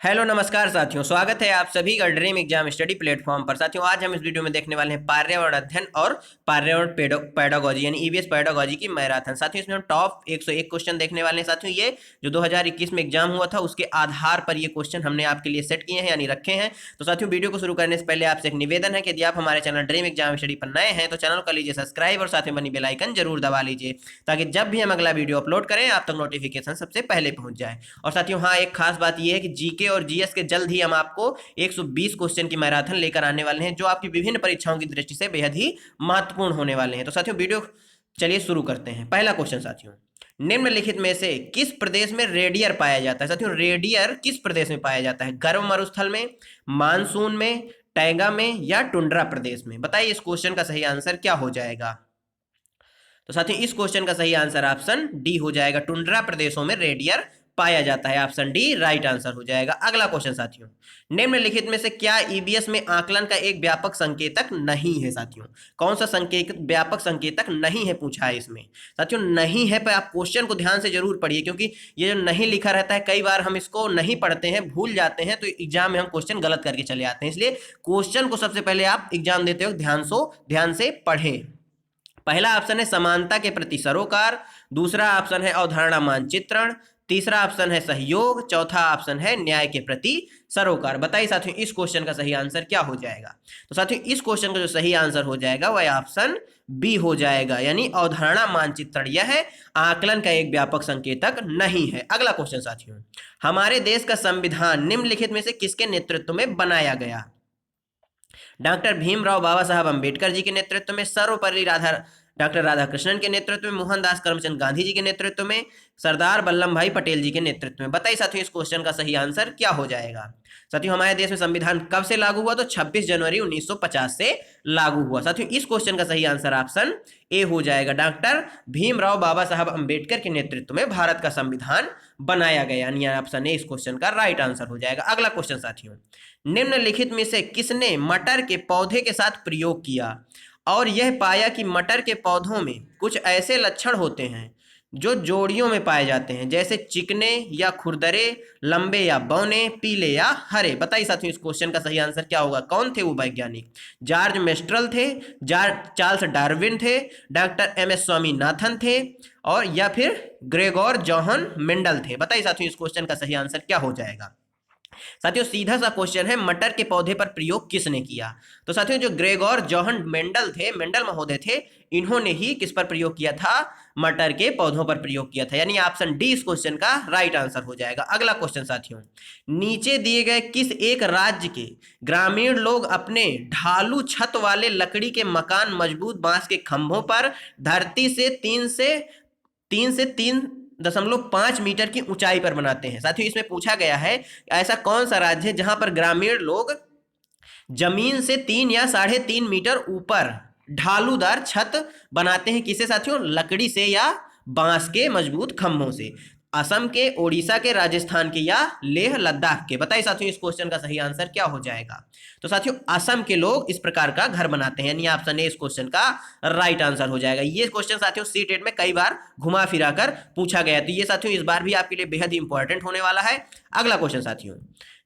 Hello नमस्कार साथियों, स्वागत है आप सभी का ड्रीम एग्जाम स्टडी प्लेटफॉर्म पर। साथियों, आज हम इस वीडियो में देखने वाले हैं पर्यावरण अध्ययन और पर्यावरण पेडागोजी यानी ईवीएस पेडागोजी की मैराथन। साथियों, इसमें हम टॉप 101 क्वेश्चन देखने वाले हैं। साथियों, ये जो 2021 में एग्जाम हुआ था उसके आधार पर ये क्वेश्चन हमने आपके लिए सेट किए हैं यानी रखे हैं। तो साथियों, वीडियो को शुरू करने से पहले आपसे एक निवेदन है कि यदि आप हमारे चैनल ड्रीम एग्जाम स्टडी पर नए हैं तो चैनल कर लीजिए सब्सक्राइब और साथ में बनी बेल आइकन जरूर दबा लीजिए ताकि जब भी हम अगला वीडियो अपलोड करें आप तक नोटिफिकेशन सबसे पहले पहुंच जाए। और साथियों, हाँ, एक खास बात यह है कि जीके और जीएस के जल्द ही हम आपको 120 क्वेश्चन की मैराथन लेकर आने वाले हैं जो आपकी विभिन्न परीक्षाओं की दृष्टि से बेहद ही महत्वपूर्ण होने वाले हैं। तो साथियों, वीडियो चलिए शुरू करते हैं। पहला क्वेश्चन साथियों, निम्नलिखित में से किस प्रदेश में रेडियर पाया जाता है? साथियों, रेडियर किस प्रदेश में पाया जाता है? गर्म मरुस्थल में, मानसून में, टैगा में या टुंड्रा प्रदेश में? बताइए इस क्वेश्चन का सही आंसर क्या हो जाएगा। तो साथियों, इस क्वेश्चन का सही आंसर ऑप्शन डी हो जाएगा। टुंड्रा प्रदेशों में रेडियर पाया जाता है। ऑप्शन डी राइट आंसर हो जाएगा। अगला क्वेश्चन साथियों, निम्नलिखित में से क्या ईबीएस में आकलन का एक व्यापक संकेतक नहीं है? साथियों, कौन सा संकेत व्यापक संकेतक नहीं है पूछा है इसमें। साथियों, नहीं है पर आप क्वेश्चन को ध्यान से जरूर पढ़िए क्योंकि ये जो नहीं लिखा रहता है कई बार हम इसको नहीं पढ़ते हैं, भूल जाते हैं, तो एग्जाम में हम क्वेश्चन गलत करके चले आते हैं। इसलिए क्वेश्चन को सबसे पहले आप एग्जाम देते हो ध्यान से पढ़ें। पहला ऑप्शन है समानता के प्रति सरोकार, दूसरा ऑप्शन है अवधारणा मानचित्रण, तीसरा ऑप्शन है सहयोग, चौथा ऑप्शन है न्याय के प्रति सरोकार। बताइए साथियों इस क्वेश्चन का सही आंसर क्या हो जाएगा। तो साथियों, इस क्वेश्चन का जो सही आंसर हो जाएगा वह ऑप्शन बी हो जाएगा यानी अवधारणा मानचित्रण। यह है आकलन का एक व्यापक संकेतक नहीं है। अगला क्वेश्चन साथियों, हमारे देश का संविधान निम्नलिखित में से किसके नेतृत्व में बनाया गया? डॉक्टर भीमराव बाबा साहब अंबेडकर जी के नेतृत्व में, सर्वपल्ली डॉक्टर राधाकृष्णन के नेतृत्व में, मोहनदास करमचंद गांधी जी के नेतृत्व में, सरदार वल्लभ भाई पटेल जी के नेतृत्व में? बताइए साथियों इस क्वेश्चन का सही आंसर क्या हो जाएगा। साथियों, हमारे देश में संविधान कब से लागू हुआ? तो 26 जनवरी 1950 से लागू हुआ। साथियों, इस क्वेश्चन का सही आंसर ऑप्शन ए हो जाएगा। डॉक्टर भीमराव बाबा साहब अंबेडकर के नेतृत्व में भारत का संविधान बनाया गया यानी ऑप्शन ए इस क्वेश्चन का राइट आंसर हो जाएगा। अगला क्वेश्चन साथियों, निम्नलिखित में से किसने मटर के पौधे के साथ प्रयोग किया और यह पाया कि मटर के पौधों में कुछ ऐसे लक्षण होते हैं जो जोड़ियों में पाए जाते हैं, जैसे चिकने या खुरदरे, लंबे या बौने, पीले या हरे? बताइए साथियों इस क्वेश्चन का सही आंसर क्या होगा। कौन थे वो वैज्ञानिक? जॉर्ज मेस्ट्रल थे, चार्ल्स डार्विन थे, डॉक्टर एम.एस. स्वामीनाथन थे और या फिर ग्रेगोर जोहन मेंडल थे? बताइए साथियों इस क्वेश्चन का सही आंसर क्या हो जाएगा। साथियों, सीधा सा क्वेश्चन है मटर के पौधे पर प्रयोग किसने किया? तो साथियों, जो ग्रेगोर जोहन मेंडल महोदय थे, इन्होंने ही किस पर प्रयोग किया था? मटर के पौधों पर प्रयोग किया था यानी ऑप्शन डी इस क्वेश्चन का राइट आंसर हो जाएगा। अगला क्वेश्चन साथियों, नीचे दिए गए किस एक राज्य के ग्रामीण लोग अपने ढालू छत वाले लकड़ी के मकान मजबूत बांस के खंभों पर धरती से 3 से 3.5 मीटर की ऊंचाई पर बनाते हैं? साथियों, इसमें पूछा गया है ऐसा कौन सा राज्य है जहां पर ग्रामीण लोग जमीन से 3 या 3.5 मीटर ऊपर ढालूदार छत बनाते हैं? किसे साथियों? लकड़ी से या बांस के मजबूत खंभों से। असम के, ओडिशा के, राजस्थान के या लेह लद्दाख के? बताइए साथियों इस क्वेश्चन का सही आंसर क्या हो जाएगा। तो साथियों, असम के लोग इस प्रकार का घर बनाते हैं यानी ऑप्शन ए इस क्वेश्चन का राइट आंसर हो जाएगा। ये क्वेश्चन साथियों सीटेट में कई बार घुमा फिरा कर पूछा गया, तो ये साथियों इस बार भी आपके लिए बेहद ही इंपॉर्टेंट होने वाला है। अगला क्वेश्चन साथियों,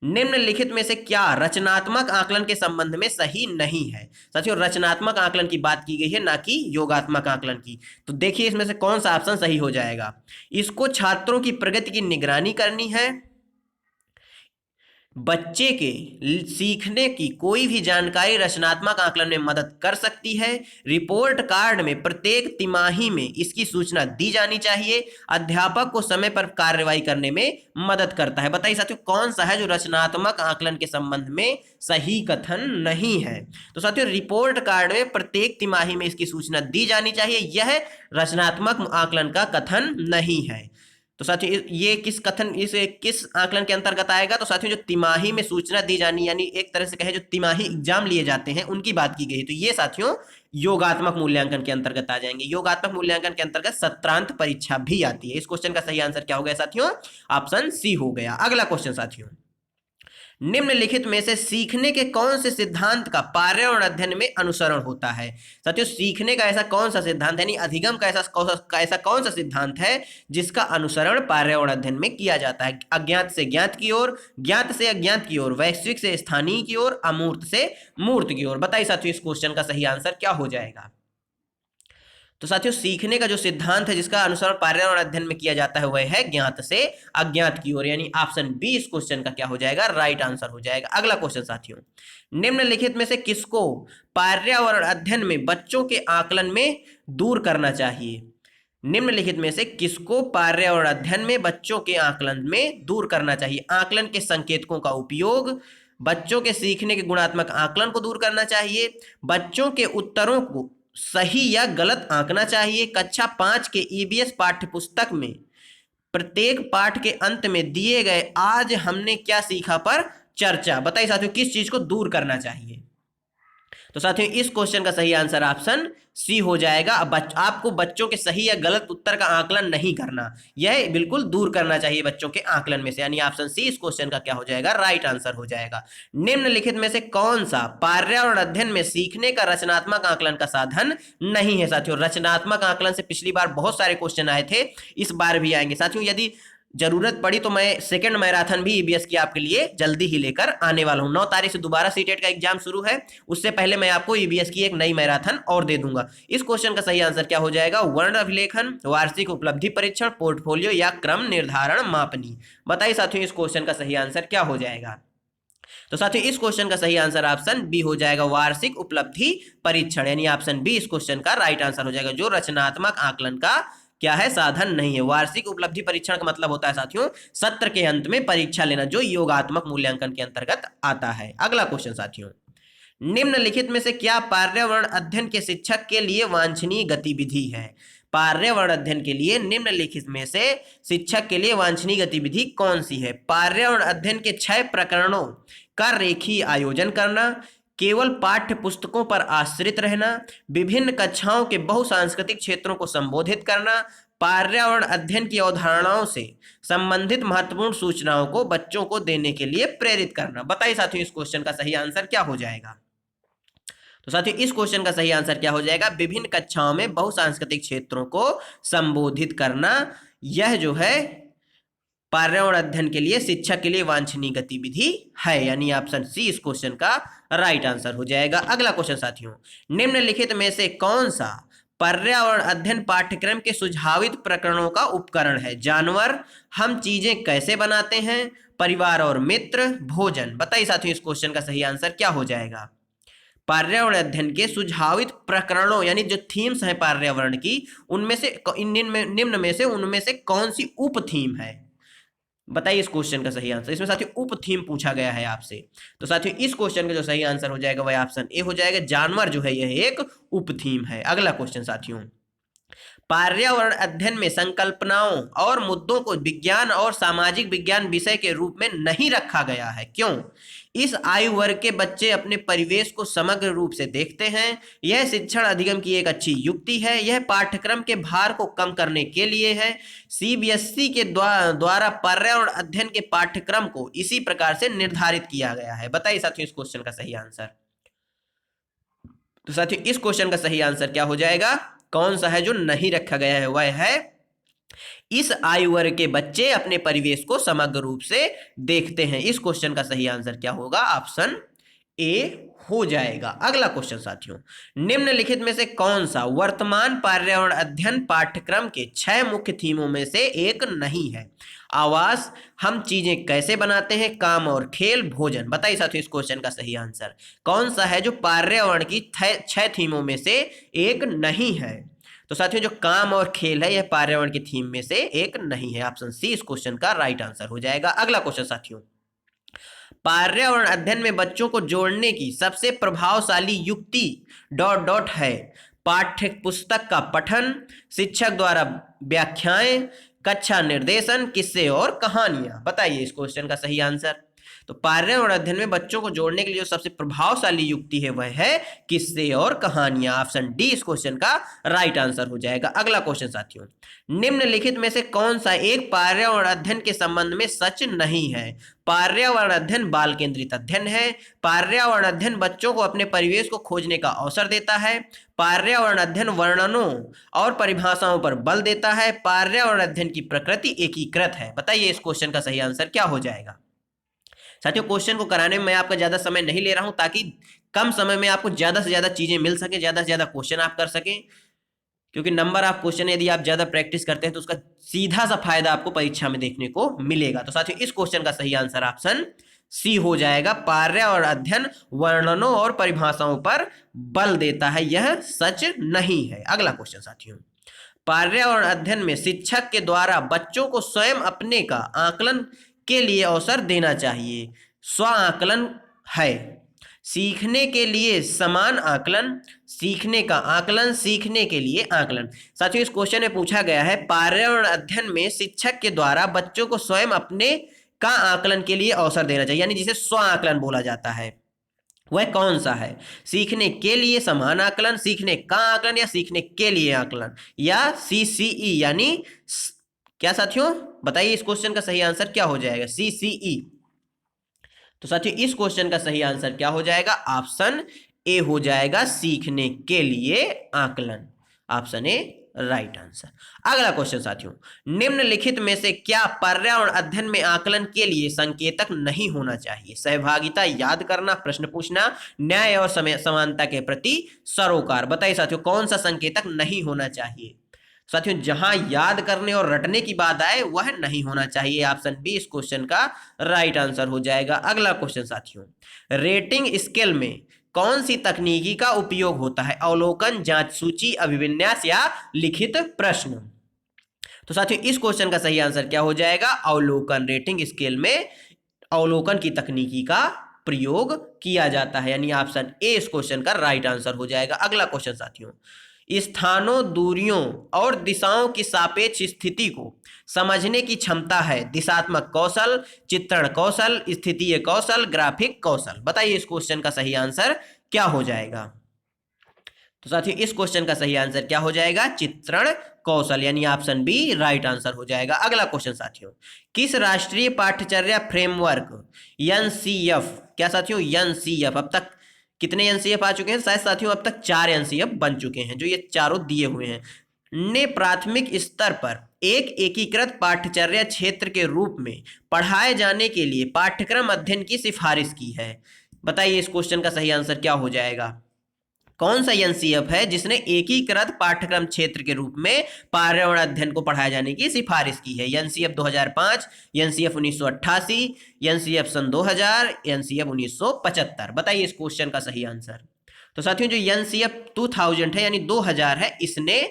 निम्नलिखित में से क्या रचनात्मक आकलन के संबंध में सही नहीं है? साथियों, रचनात्मक आकलन की बात की गई है ना कि योगात्मक आकलन की। तो देखिए इसमें से कौन सा ऑप्शन सही हो जाएगा। इसको छात्रों की प्रगति की निगरानी करनी है, बच्चे के सीखने की कोई भी जानकारी रचनात्मक आकलन में मदद कर सकती है, रिपोर्ट कार्ड में प्रत्येक तिमाही में इसकी सूचना दी जानी चाहिए, अध्यापक को समय पर कार्रवाई करने में मदद करता है? बताइए साथियों कौन सा है जो रचनात्मक आकलन के संबंध में सही कथन नहीं है। तो साथियों, रिपोर्ट कार्ड में प्रत्येक तिमाही में इसकी सूचना दी जानी चाहिए, यह रचनात्मक आकलन का कथन नहीं है। तो साथियों, ये किस आकलन के अंतर्गत आएगा? तो साथियों, जो तिमाही में सूचना दी जानी यानी एक तरह से कहे जो तिमाही एग्जाम लिए जाते हैं उनकी बात की गई है, तो ये साथियों योगात्मक मूल्यांकन के अंतर्गत आ जाएंगे। योगात्मक मूल्यांकन के अंतर्गत सत्रांत परीक्षा भी आती है। इस क्वेश्चन का सही आंसर क्या हो गया साथियों? ऑप्शन सी हो गया। अगला क्वेश्चन साथियों, निम्नलिखित में से सीखने के कौन से सिद्धांत का पर्यावरण अध्ययन में अनुसरण होता है। साथियों, सीखने का ऐसा कौन सा सिद्धांत यानी अधिगम का ऐसा कौन सा सिद्धांत है जिसका अनुसरण पर्यावरण अध्ययन में किया जाता है। अज्ञात से ज्ञात की ओर, ज्ञात से अज्ञात की ओर, वैश्विक से स्थानीय की ओर, अमूर्त से मूर्त की ओर। बताइए साथियों, इस क्वेश्चन का सही आंसर क्या हो जाएगा। तो साथियों, सीखने का जो सिद्धांत है जिसका अनुसरण पर्यावरण अध्ययन में किया जाता है वह है ज्ञात से अज्ञात की ओर, यानी ऑप्शन बी इस क्वेश्चन का क्या हो जाएगा, राइट आंसर हो जाएगा। अगला क्वेश्चन साथियों, निम्नलिखित में से किसको पर्यावरण अध्ययन में बच्चों के आकलन में दूर करना चाहिए। निम्नलिखित में से किसको पर्यावरण अध्ययन में बच्चों के आकलन में दूर करना चाहिए। आकलन के संकेतकों का उपयोग, बच्चों के सीखने के गुणात्मक आकलन को दूर करना चाहिए, बच्चों के उत्तरों को सही या गलत आंकना चाहिए, कक्षा 5 के ईबीएस पाठ्य पुस्तक में प्रत्येक पाठ के अंत में दिए गए आज हमने क्या सीखा पर चर्चा। बताइए साथियों, किस चीज को दूर करना चाहिए। तो साथियों, इस क्वेश्चन का सही आंसर ऑप्शन सी हो जाएगा। अब आपको बच्चों के सही या गलत उत्तर का आकलन नहीं करना, यह बिल्कुल दूर करना चाहिए बच्चों के आकलन में से, यानी ऑप्शन सी इस क्वेश्चन का क्या हो जाएगा, राइट आंसर हो जाएगा। निम्नलिखित में से कौन सा पर्यावरण अध्ययन में सीखने का रचनात्मक आकलन का साधन नहीं है। साथियों, रचनात्मक आकलन से पिछली बार बहुत सारे क्वेश्चन आए थे, इस बार भी आएंगे। साथियों, यदि जरूरत पड़ी तो मैं सेकंड मैराथन भी ईबीएस की आपके लिए जल्दी ही लेकर आने वाला हूं। 9 तारीख से दोबारा सीटेट का एग्जाम शुरू है, उससे पहले मैं आपको ईबीएस की एक नई मैराथन और दे दूंगा। इस क्वेश्चन का सही आंसर क्या हो जाएगा, वर्ण अभिलेखन, वार्षिक उपलब्धि परीक्षण, पोर्टफोलियो या क्रम निर्धारण मापनी। बताइए साथियों, इस क्वेश्चन का सही आंसर क्या हो जाएगा। तो साथियों, इस क्वेश्चन का सही आंसर ऑप्शन बी हो जाएगा, वार्षिक उपलब्धि परीक्षण, यानी ऑप्शन बी इस क्वेश्चन का राइट आंसर हो जाएगा, जो रचनात्मक आकलन का क्या है, साधन नहीं है। वार्षिक उपलब्धि परीक्षण का मतलब होता है साथियों सत्र के अंत में परीक्षा लेना, जो योगात्मक मूल्यांकन के अंतर्गत आता है। अगला क्वेश्चन साथियों, निम्नलिखित में से क्या पर्यावरण अध्ययन के शिक्षक के लिए वांछनीय गतिविधि है। पर्यावरण अध्ययन के लिए निम्नलिखित में से शिक्षक के लिए वांछनीय गतिविधि कौन सी है। पर्यावरण अध्ययन के 6 प्रकरणों का रेखीय आयोजन करना, केवल पाठ्य पुस्तकों पर आश्रित रहना, विभिन्न कक्षाओं के बहुसांस्कृतिक क्षेत्रों को संबोधित करना, पर्यावरण अध्ययन की अवधारणाओं से संबंधित महत्वपूर्ण सूचनाओं को बच्चों को देने के लिए प्रेरित करना। बताइए साथियों, इस क्वेश्चन का सही आंसर क्या हो जाएगा। तो साथियों, इस क्वेश्चन का सही आंसर क्या हो जाएगा, विभिन्न कक्षाओं में बहुसांस्कृतिक क्षेत्रों को संबोधित करना। यह जो है पर्यावरण अध्ययन के लिए शिक्षक के लिए वांछनीय गतिविधि है, यानी ऑप्शन सी इस क्वेश्चन का राइट आंसर हो जाएगा। अगला क्वेश्चन साथियों, निम्नलिखित में से कौन सा पर्यावरण अध्ययन पाठ्यक्रम के सुझावित प्रकरणों का उपकरण है। जानवर, हम चीजें कैसे बनाते हैं, परिवार और मित्र, भोजन। बताइए साथियों, इस क्वेश्चन का सही आंसर क्या हो जाएगा। पर्यावरण अध्ययन के सुझावित प्रकरणों यानी जो थीम्स है पर्यावरण की, उनमें से निम्न में से उनमें से कौन सी उप थीम है। बताइए इस क्वेश्चन का सही आंसर। इसमें साथियों उप थीम पूछा गया है आपसे। तो साथियों, इस क्वेश्चन का जो सही आंसर हो जाएगा वह ऑप्शन ए हो जाएगा, जानवर जो है यह एक उप थीम है। अगला क्वेश्चन साथियों, पर्यावरण अध्ययन में संकल्पनाओं और मुद्दों को विज्ञान और सामाजिक विज्ञान विषय के रूप में नहीं रखा गया है, क्यों। इस आयु वर्ग के बच्चे अपने परिवेश को समग्र रूप से देखते हैं। यह शिक्षण अधिगम की एक अच्छी युक्ति है। यह पाठ्यक्रम के भार को कम करने के लिए है। सीबीएसई के द्वारा पर्यावरण अध्ययन के पाठ्यक्रम को इसी प्रकार से निर्धारित किया गया है। बताइए साथियों, इस क्वेश्चन का सही आंसर। तो साथियों, इस क्वेश्चन का सही आंसर क्या हो जाएगा, कौन सा है जो नहीं रखा गया है, वह है इस आयु वर्ग के बच्चे अपने परिवेश को समग्र रूप से देखते हैं। इस क्वेश्चन का सही आंसर क्या होगा, ऑप्शन ए हो जाएगा। अगला क्वेश्चन साथियों, निम्नलिखित में से कौन सा वर्तमान पर्यावरण अध्ययन पाठ्यक्रम के 6 मुख्य थीमों में से एक नहीं है। आवास, हम चीजें कैसे बनाते हैं, काम और खेल, भोजन। बताइए साथियों, इस क्वेश्चन का सही आंसर कौन सा है जो पर्यावरण की 6 थीमों में से एक नहीं है। तो साथियों, जो काम और खेल है यह पर्यावरण की थीम में से एक नहीं है। ऑप्शन सी इस क्वेश्चन का राइट आंसर हो जाएगा। अगला क्वेश्चन साथियों, पर्यावरण अध्ययन में बच्चों को जोड़ने की सबसे प्रभावशाली युक्ति ... है। पाठ्य पुस्तक का पठन, शिक्षक द्वारा व्याख्याएं, कक्षा निर्देशन, किस्से और कहानियां। बताइए इस क्वेश्चन का सही आंसर। तो पर्यावरण अध्ययन में बच्चों को जोड़ने के लिए जो सबसे प्रभावशाली युक्ति है वह है किस्से और कहानियां। ऑप्शन डी इस क्वेश्चन का राइट आंसर हो जाएगा। अगला क्वेश्चन साथियों, निम्नलिखित में से कौन सा एक पर्यावरण अध्ययन के संबंध में सच नहीं है? पर्यावरण अध्ययन बाल केंद्रित अध्ययन है, पर्यावरण अध्ययन बच्चों को अपने परिवेश को खोजने का अवसर देता है, पर्यावरण अध्ययन वर्णनों और परिभाषाओं पर बल देता है, पर्यावरण अध्ययन की प्रकृति एकीकृत है। बताइए इस क्वेश्चन का सही आंसर क्या हो जाएगा? साथियों क्वेश्चन को कराने में मैं आपका ज्यादा समय नहीं ले रहा हूं ताकि कम समय में आपको ज्यादा से ज्यादा चीजें मिल सके, ज्यादा से ज्यादा क्वेश्चन आप कर सकें, क्योंकि नंबर ऑफ क्वेश्चन यदि आप ज्यादा प्रैक्टिस करते हैं तो उसका सीधा सा फायदा आपको परीक्षा में देखने को मिलेगा। तो साथियों इस क्वेश्चन का सही आंसर ऑप्शन सी हो जाएगा। पर्यावरण अध्ययन वर्णनों और परिभाषाओं पर बल देता है, यह सच नहीं है। अगला क्वेश्चन साथियों, पर्यावरण अध्ययन में शिक्षक के द्वारा बच्चों को स्वयं अपने का आकलन के लिए अवसर देना चाहिए। स्व आकलन है, सीखने के लिए समान आकलन, सीखने का आकलन, सीखने के लिए आकलन। साथियों इस क्वेश्चन में पूछा गया है पर्यावरण अध्ययन में शिक्षक के द्वारा बच्चों को स्वयं अपने का आकलन के लिए अवसर देना चाहिए, यानी जिसे स्व आकलन बोला जाता है, वह कौन सा है? सीखने के लिए समान आकलन, सीखने का आकलन, या सीखने के लिए आकलन, या सीसीई यानी क्या साथियों? बताइए इस क्वेश्चन का सही आंसर क्या हो जाएगा? सीसीई। तो साथियों इस क्वेश्चन का सही आंसर क्या हो जाएगा? ऑप्शन ए हो जाएगा, सीखने के लिए आकलन। Option A right answer. अगला क्वेश्चन साथियों, निम्नलिखित में से क्या पर्यावरण अध्ययन में आकलन के लिए संकेतक नहीं होना चाहिए? सहभागिता, याद करना, प्रश्न पूछना, न्याय और समानता के प्रति सरोकार। बताइए साथियों कौन सा संकेतक नहीं होना चाहिए? साथियों जहां याद करने और रटने की बात आए वह नहीं होना चाहिए। ऑप्शन बी इस क्वेश्चन का राइट आंसर हो जाएगा। अगला क्वेश्चन साथियों, रेटिंग स्केल में कौन सी तकनीकी का उपयोग होता है? अवलोकन, जांच सूची, अभिविन्यास या लिखित प्रश्न। तो साथियों इस क्वेश्चन का सही आंसर क्या हो जाएगा? अवलोकन। रेटिंग स्केल में अवलोकन की तकनीकी का प्रयोग किया जाता है, यानी ऑप्शन ए इस क्वेश्चन का राइट आंसर हो जाएगा। अगला क्वेश्चन साथियों, स्थानों, दूरियों और दिशाओं की सापेक्ष स्थिति को समझने की क्षमता है दिशात्मक कौशल, चित्रण कौशल, स्थितीय कौशल, ग्राफिक कौशल। बताइए इस क्वेश्चन का सही आंसर क्या हो जाएगा? तो साथियों इस क्वेश्चन का सही आंसर क्या हो जाएगा? चित्रण कौशल, यानी ऑप्शन बी राइट आंसर हो जाएगा। अगला क्वेश्चन साथियों, किस राष्ट्रीय पाठ्यचर्या फ्रेमवर्क एनसीएफ, क्या साथियों एनसीएफ, अब तक कितने एनसीएफ आ चुके हैं? शायद साथियों अब तक 4 एनसीएफ बन चुके हैं, जो ये चारों दिए हुए हैं, ने प्राथमिक स्तर पर एक एकीकृत पाठ्यचर्या क्षेत्र के रूप में पढ़ाए जाने के लिए पाठ्यक्रम अध्ययन की सिफारिश की है। बताइए इस क्वेश्चन का सही आंसर क्या हो जाएगा? कौन सा एनसीएफ है जिसने एकीकृत पाठ्यक्रम क्षेत्र के रूप में पर्यावरण अध्ययन को पढ़ाए जाने की सिफारिश की है? एनसीएफ 2005, एनसीएफ 1988, एनसीएफ सन 2000, एनसीएफ 1975। बताइए इस क्वेश्चन का सही आंसर। तो साथियों जो एनसीएफ 2000 है यानी 2000 है, इसने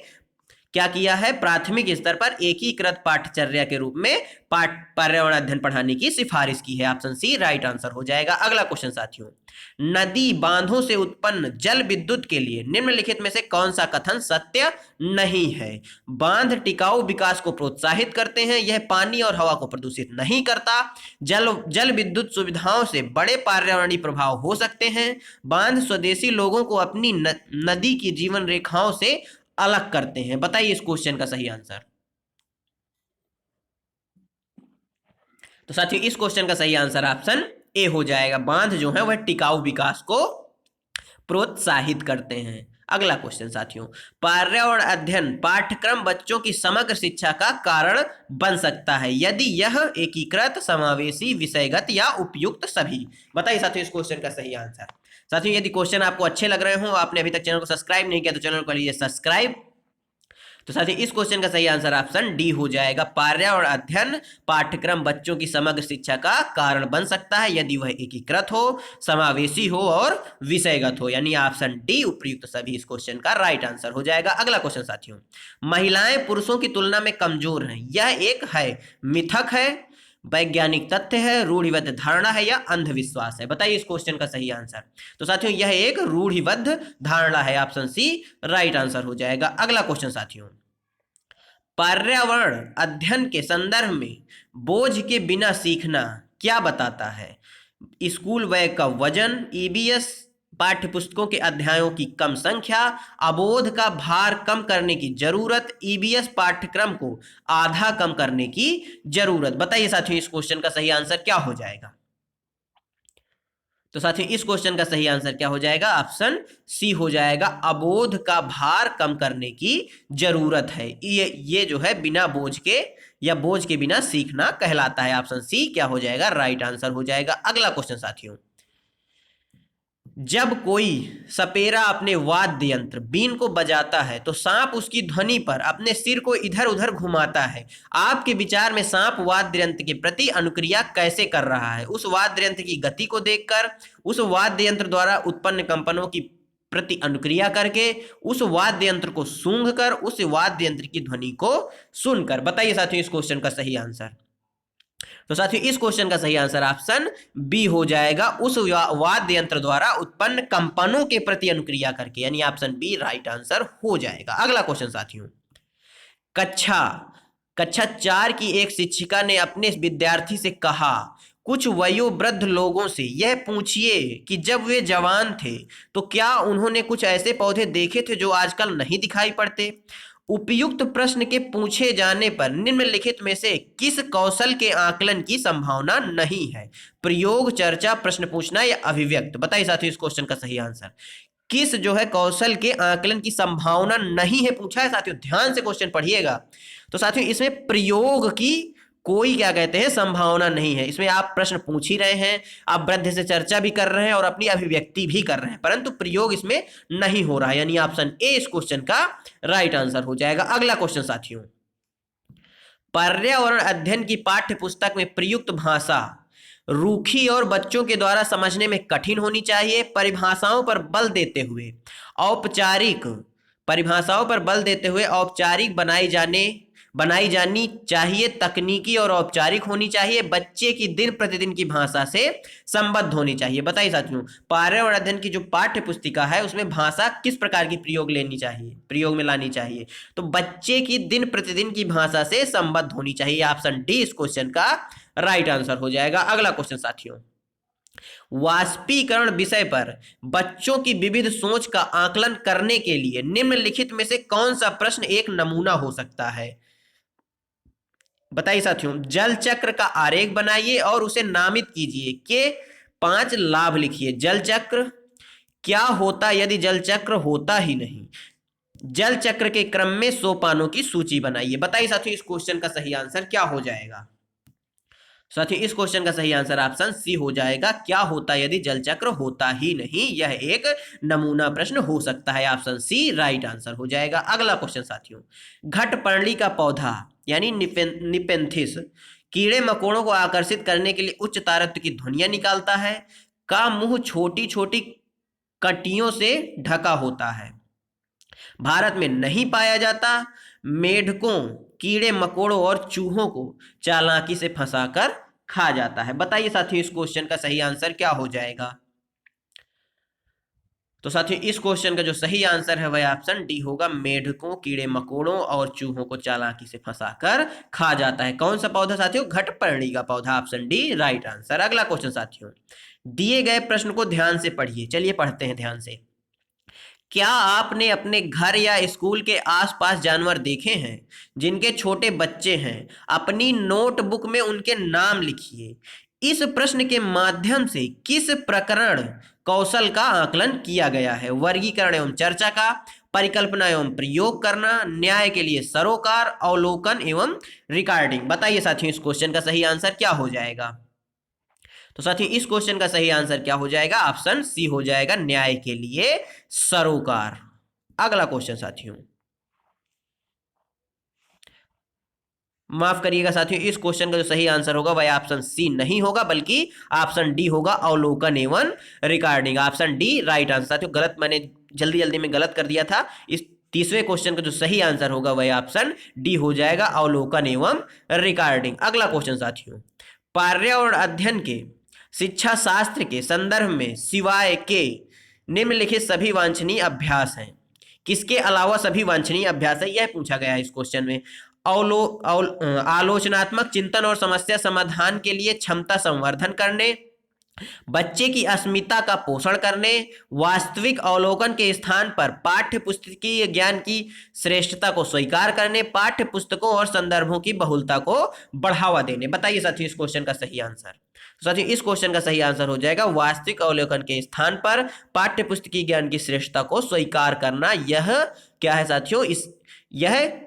क्या किया है? प्राथमिक स्तर पर एकीकृत पाठ्यचर्या के रूप में पर्यावरण अध्ययन पढ़ाने की सिफारिश की है। ऑप्शन सी राइट आंसर हो जाएगा। अगला क्वेश्चन साथियों, नदी, बांधों से उत्पन्न जल विद्युत के लिए निम्नलिखित में से कौन सा कथन सत्य नहीं है? बांध टिकाऊ विकास को प्रोत्साहित करते हैं, यह पानी और हवा को प्रदूषित नहीं करता, जल विद्युत सुविधाओं से बड़े पर्यावरणीय प्रभाव हो सकते हैं, बांध स्वदेशी लोगों को अपनी नदी की जीवन रेखाओं से अलग करते हैं। बताइए इस क्वेश्चन का सही आंसर। तो साथियों इस क्वेश्चन का सही आंसर ऑप्शन ए हो जाएगा। बांध जो है वह टिकाऊ विकास को प्रोत्साहित करते हैं। अगला क्वेश्चन साथियों, पर्यावरण अध्ययन पाठ्यक्रम बच्चों की समग्र शिक्षा का कारण बन सकता है यदि यह एकीकृत, समावेशी, विषयगत या उपयुक्त सभी। बताइए साथियों इस क्वेश्चन का सही आंसर। साथियों यदि क्वेश्चन आपको अच्छे लग रहे हो, आपने अभी तक चैनल को सब्सक्राइब नहीं किया तो चैनल को कर लीजिए सब्सक्राइब। तो साथियों इस क्वेश्चन का सही आंसर ऑप्शन डी हो जाएगा। पर्यावरण अध्ययन पाठ्यक्रम बच्चों की समग्र शिक्षा का कारण बन सकता है यदि वह एकीकृत हो, समावेशी हो और विषयगत हो, यानी ऑप्शन डी उपयुक्त सभी इस क्वेश्चन का राइट आंसर हो जाएगा। अगला क्वेश्चन साथियों, महिलाएं पुरुषों की तुलना में कमजोर हैं, यह एक है मिथक है, वैज्ञानिक तथ्य है, रूढ़िबद्ध धारणा है या अंधविश्वास है? बताइए इस क्वेश्चन का सही आंसर। तो साथियों यह एक रूढ़िबद्ध धारणा है। ऑप्शन सी राइट आंसर हो जाएगा। अगला क्वेश्चन साथियों, पर्यावरण अध्ययन के संदर्भ में बोझ के बिना सीखना क्या बताता है? स्कूल बैग का वजन, ईबीएस पाठ्य पुस्तकों के अध्यायों की कम संख्या, अबोध का भार कम करने की जरूरत, ईबीएस पाठ्यक्रम को आधा कम करने की जरूरत। बताइए साथियों इस क्वेश्चन का सही आंसर क्या हो जाएगा? तो साथियों इस क्वेश्चन का सही आंसर क्या हो जाएगा? ऑप्शन सी हो जाएगा, अबोध का भार कम करने की जरूरत है। ये जो है बिना बोझ के या बोझ के बिना सीखना कहलाता है। ऑप्शन सी क्या हो जाएगा? राइट आंसर हो जाएगा। अगला क्वेश्चन साथियों, जब कोई सपेरा अपने वाद्य यंत्र बीन को बजाता है तो सांप उसकी ध्वनि पर अपने सिर को इधर उधर घुमाता है। आपके विचार में सांप वाद्य यंत्र के प्रति अनुक्रिया कैसे कर रहा है? उस वाद्य यंत्र की गति को देखकर, उस वाद्य यंत्र द्वारा उत्पन्न कंपनों की प्रति अनुक्रिया करके, उस वाद्य यंत्र को सूंघकर, उस वाद्य यंत्र की ध्वनि को सुनकर। बताइए साथियों इस क्वेश्चन का सही आंसर। तो साथियों इस क्वेश्चन का सही आंसर ऑप्शन बी हो जाएगा, उस वाद्य यंत्र द्वारा उत्पन्न कंपनों के प्रति अनुक्रिया करके, यानी ऑप्शन बी राइट आंसर हो जाएगा। अगला क्वेश्चन साथियों, कक्षा 4 की एक शिक्षिका ने अपने विद्यार्थी से कहा, कुछ वयोवृद्ध लोगों से यह पूछिए कि जब वे जवान थे तो क्या उन्होंने कुछ ऐसे पौधे देखे थे जो आजकल नहीं दिखाई पड़ते। उपयुक्त प्रश्न के पूछे जाने पर निम्नलिखित में से किस कौशल के आकलन की संभावना नहीं है? प्रयोग, चर्चा, प्रश्न पूछना या अभिव्यक्त। बताइए साथियों इस क्वेश्चन का सही आंसर। किस जो है कौशल के आकलन की संभावना नहीं है पूछा है साथियों, ध्यान से क्वेश्चन पढ़िएगा। तो साथियों इसमें प्रयोग की कोई क्या कहते हैं संभावना नहीं है। इसमें आप प्रश्न पूछ ही रहे हैं, आप वृद्ध से चर्चा भी कर रहे हैं और अपनी अभिव्यक्ति भी कर रहे हैं, परंतु प्रयोग इसमें नहीं हो रहा है, यानी ऑप्शन ए इस क्वेश्चन का राइट आंसर हो जाएगा। अगला क्वेश्चन साथियों, पर्यावरण अध्ययन की पाठ्य पुस्तक में प्रयुक्त भाषा रूखी और बच्चों के द्वारा समझने में कठिन होनी चाहिए। परिभाषाओं पर बल देते हुए औपचारिक बनाई जानी चाहिए, तकनीकी और औपचारिक होनी चाहिए, बच्चे की दिन प्रतिदिन की भाषा से संबद्ध होनी चाहिए। बताइए साथियों पर्यावरण अध्ययन की जो पाठ्य पुस्तिका है उसमें भाषा किस प्रकार की प्रयोग में लानी चाहिए? तो बच्चे की दिन प्रतिदिन की भाषा से संबद्ध होनी चाहिए। ऑप्शन डी इस क्वेश्चन का राइट आंसर हो जाएगा। अगला क्वेश्चन साथियों, वाष्पीकरण विषय पर बच्चों की विविध सोच का आकलन करने के लिए निम्नलिखित में से कौन सा प्रश्न एक नमूना हो सकता है? बताइए साथियों, जल चक्र का आरेख बनाइए और उसे नामित कीजिए के 5 लाभ लिखिए। जल चक्र क्या होता यदि जल चक्र होता ही नहीं? जल चक्र के क्रम में सोपानों की सूची बनाइए। बताइए साथियों इस क्वेश्चन का सही आंसर क्या हो जाएगा? साथियों इस क्वेश्चन का सही आंसर ऑप्शन सी हो जाएगा, क्या होता यदि जल चक्र होता ही नहीं। यह एक नमूना प्रश्न हो सकता है। ऑप्शन सी राइट आंसर हो जाएगा। अगला क्वेश्चन साथियों, घटपर्णी का पौधा यानी निपेंथिस कीड़े मकोड़ों को आकर्षित करने के लिए उच्च तारत्व की ध्वनियां निकालता है। का मुंह छोटी छोटी कटियों से ढका होता है। भारत में नहीं पाया जाता। मेढकों, कीड़े मकोड़ों और चूहों को चालाकी से फंसाकर खा जाता है। बताइए साथियों इस क्वेश्चन का सही आंसर क्या हो जाएगा? तो साथियों इस क्वेश्चन का जो सही आंसर है वह ऑप्शन डी होगा, मेढकों, कीड़े मकोड़ों और चूहों को चालाकी से फंसाकर खा जाता है। कौन सा पौधा साथियों? घटपर्णी का पौधा। Option D right answer. अगला क्वेश्चन साथियों, दिए गए प्रश्न को ध्यान से पढ़िए। चलिए पढ़ते हैं ध्यान से। क्या आपने अपने घर या स्कूल के आसपास जानवर देखे हैं जिनके छोटे बच्चे हैं? अपनी नोटबुक में उनके नाम लिखिए। इस प्रश्न के माध्यम से किस प्रकरण कौशल का आकलन किया गया है? वर्गीकरण एवं चर्चा का, परिकल्पना एवं प्रयोग करना, न्याय के लिए सरोकार, अवलोकन एवं रिकॉर्डिंग। बताइए साथियों इस क्वेश्चन का सही आंसर क्या हो जाएगा? तो साथियों इस क्वेश्चन का सही आंसर क्या हो जाएगा? ऑप्शन सी हो जाएगा, न्याय के लिए सरोकार। अगला क्वेश्चन साथियों, माफ करिएगा साथियों, इस क्वेश्चन का जो सही आंसर होगा वह ऑप्शन सी नहीं होगा बल्कि ऑप्शन डी होगा, अवलोकन एवं recording. Option D right answer. साथियों गलत, मैंने जल्दी जल्दी में गलत कर दिया था। इस तीसरे क्वेश्चन का जो सही आंसर होगा वह ऑप्शन डी हो जाएगा, अवलोकन एवं रिकॉर्डिंग। अगला क्वेश्चन साथियों, पर्यावरण अध्ययन के शिक्षा शास्त्र के संदर्भ में सिवाय के निम्नलिखित सभी वांछनीय अभ्यास हैं। किसके अलावा सभी वांछनीय अभ्यास है यह पूछा गया है इस क्वेश्चन में। आलोचनात्मक चिंतन और समस्या समाधान के लिए क्षमता संवर्धन करने, बच्चे की अस्मिता का पोषण करने, वास्तविक अवलोकन के स्थान पर पाठ्य पुस्तकीय ज्ञान की श्रेष्ठता को स्वीकार करने, पाठ्य पुस्तकों और संदर्भों की बहुलता को बढ़ावा देने। बताइए साथियों इस क्वेश्चन का सही आंसर। साथियों इस क्वेश्चन का सही आंसर हो जाएगा वास्तविक अवलोकन के स्थान पर पाठ्य पुस्तकीय ज्ञान की श्रेष्ठता को स्वीकार करना। यह क्या है साथियों, यह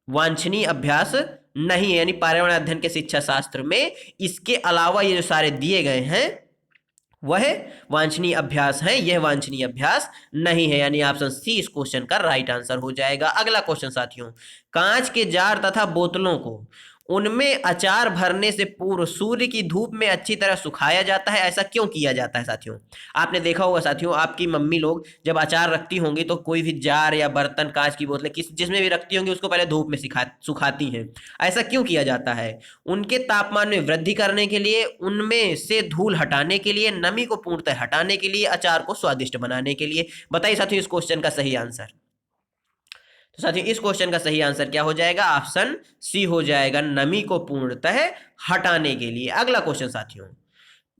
वांछनीय अभ्यास नहीं है, यानी पर्यावरण अध्ययन के शिक्षा शास्त्र में इसके अलावा ये जो सारे दिए गए हैं वह वांछनीय अभ्यास है, यह वांछनीय अभ्यास नहीं है, यानी ऑप्शन सी इस क्वेश्चन का राइट आंसर हो जाएगा। अगला क्वेश्चन साथियों, कांच के जार तथा बोतलों को उनमें अचार भरने से पूर्व सूर्य की धूप में अच्छी तरह सुखाया जाता है, ऐसा क्यों किया जाता है साथियों? आपने देखा होगा साथियों, आपकी मम्मी लोग जब अचार रखती होंगी तो कोई भी जार या बर्तन, कांच की बोतलें जिसमें भी रखती होंगी उसको पहले धूप में सुखाती हैं। ऐसा क्यों किया जाता है? उनके तापमान में वृद्धि करने के लिए, उनमें से धूल हटाने के लिए, नमी को पूर्णतः हटाने के लिए, अचार को स्वादिष्ट बनाने के लिए। बताइए साथियों इस क्वेश्चन का सही आंसर। तो साथियों इस क्वेश्चन का सही आंसर क्या हो जाएगा? ऑप्शन सी हो जाएगा, नमी को पूर्णतः हटाने के लिए। अगला क्वेश्चन साथियों,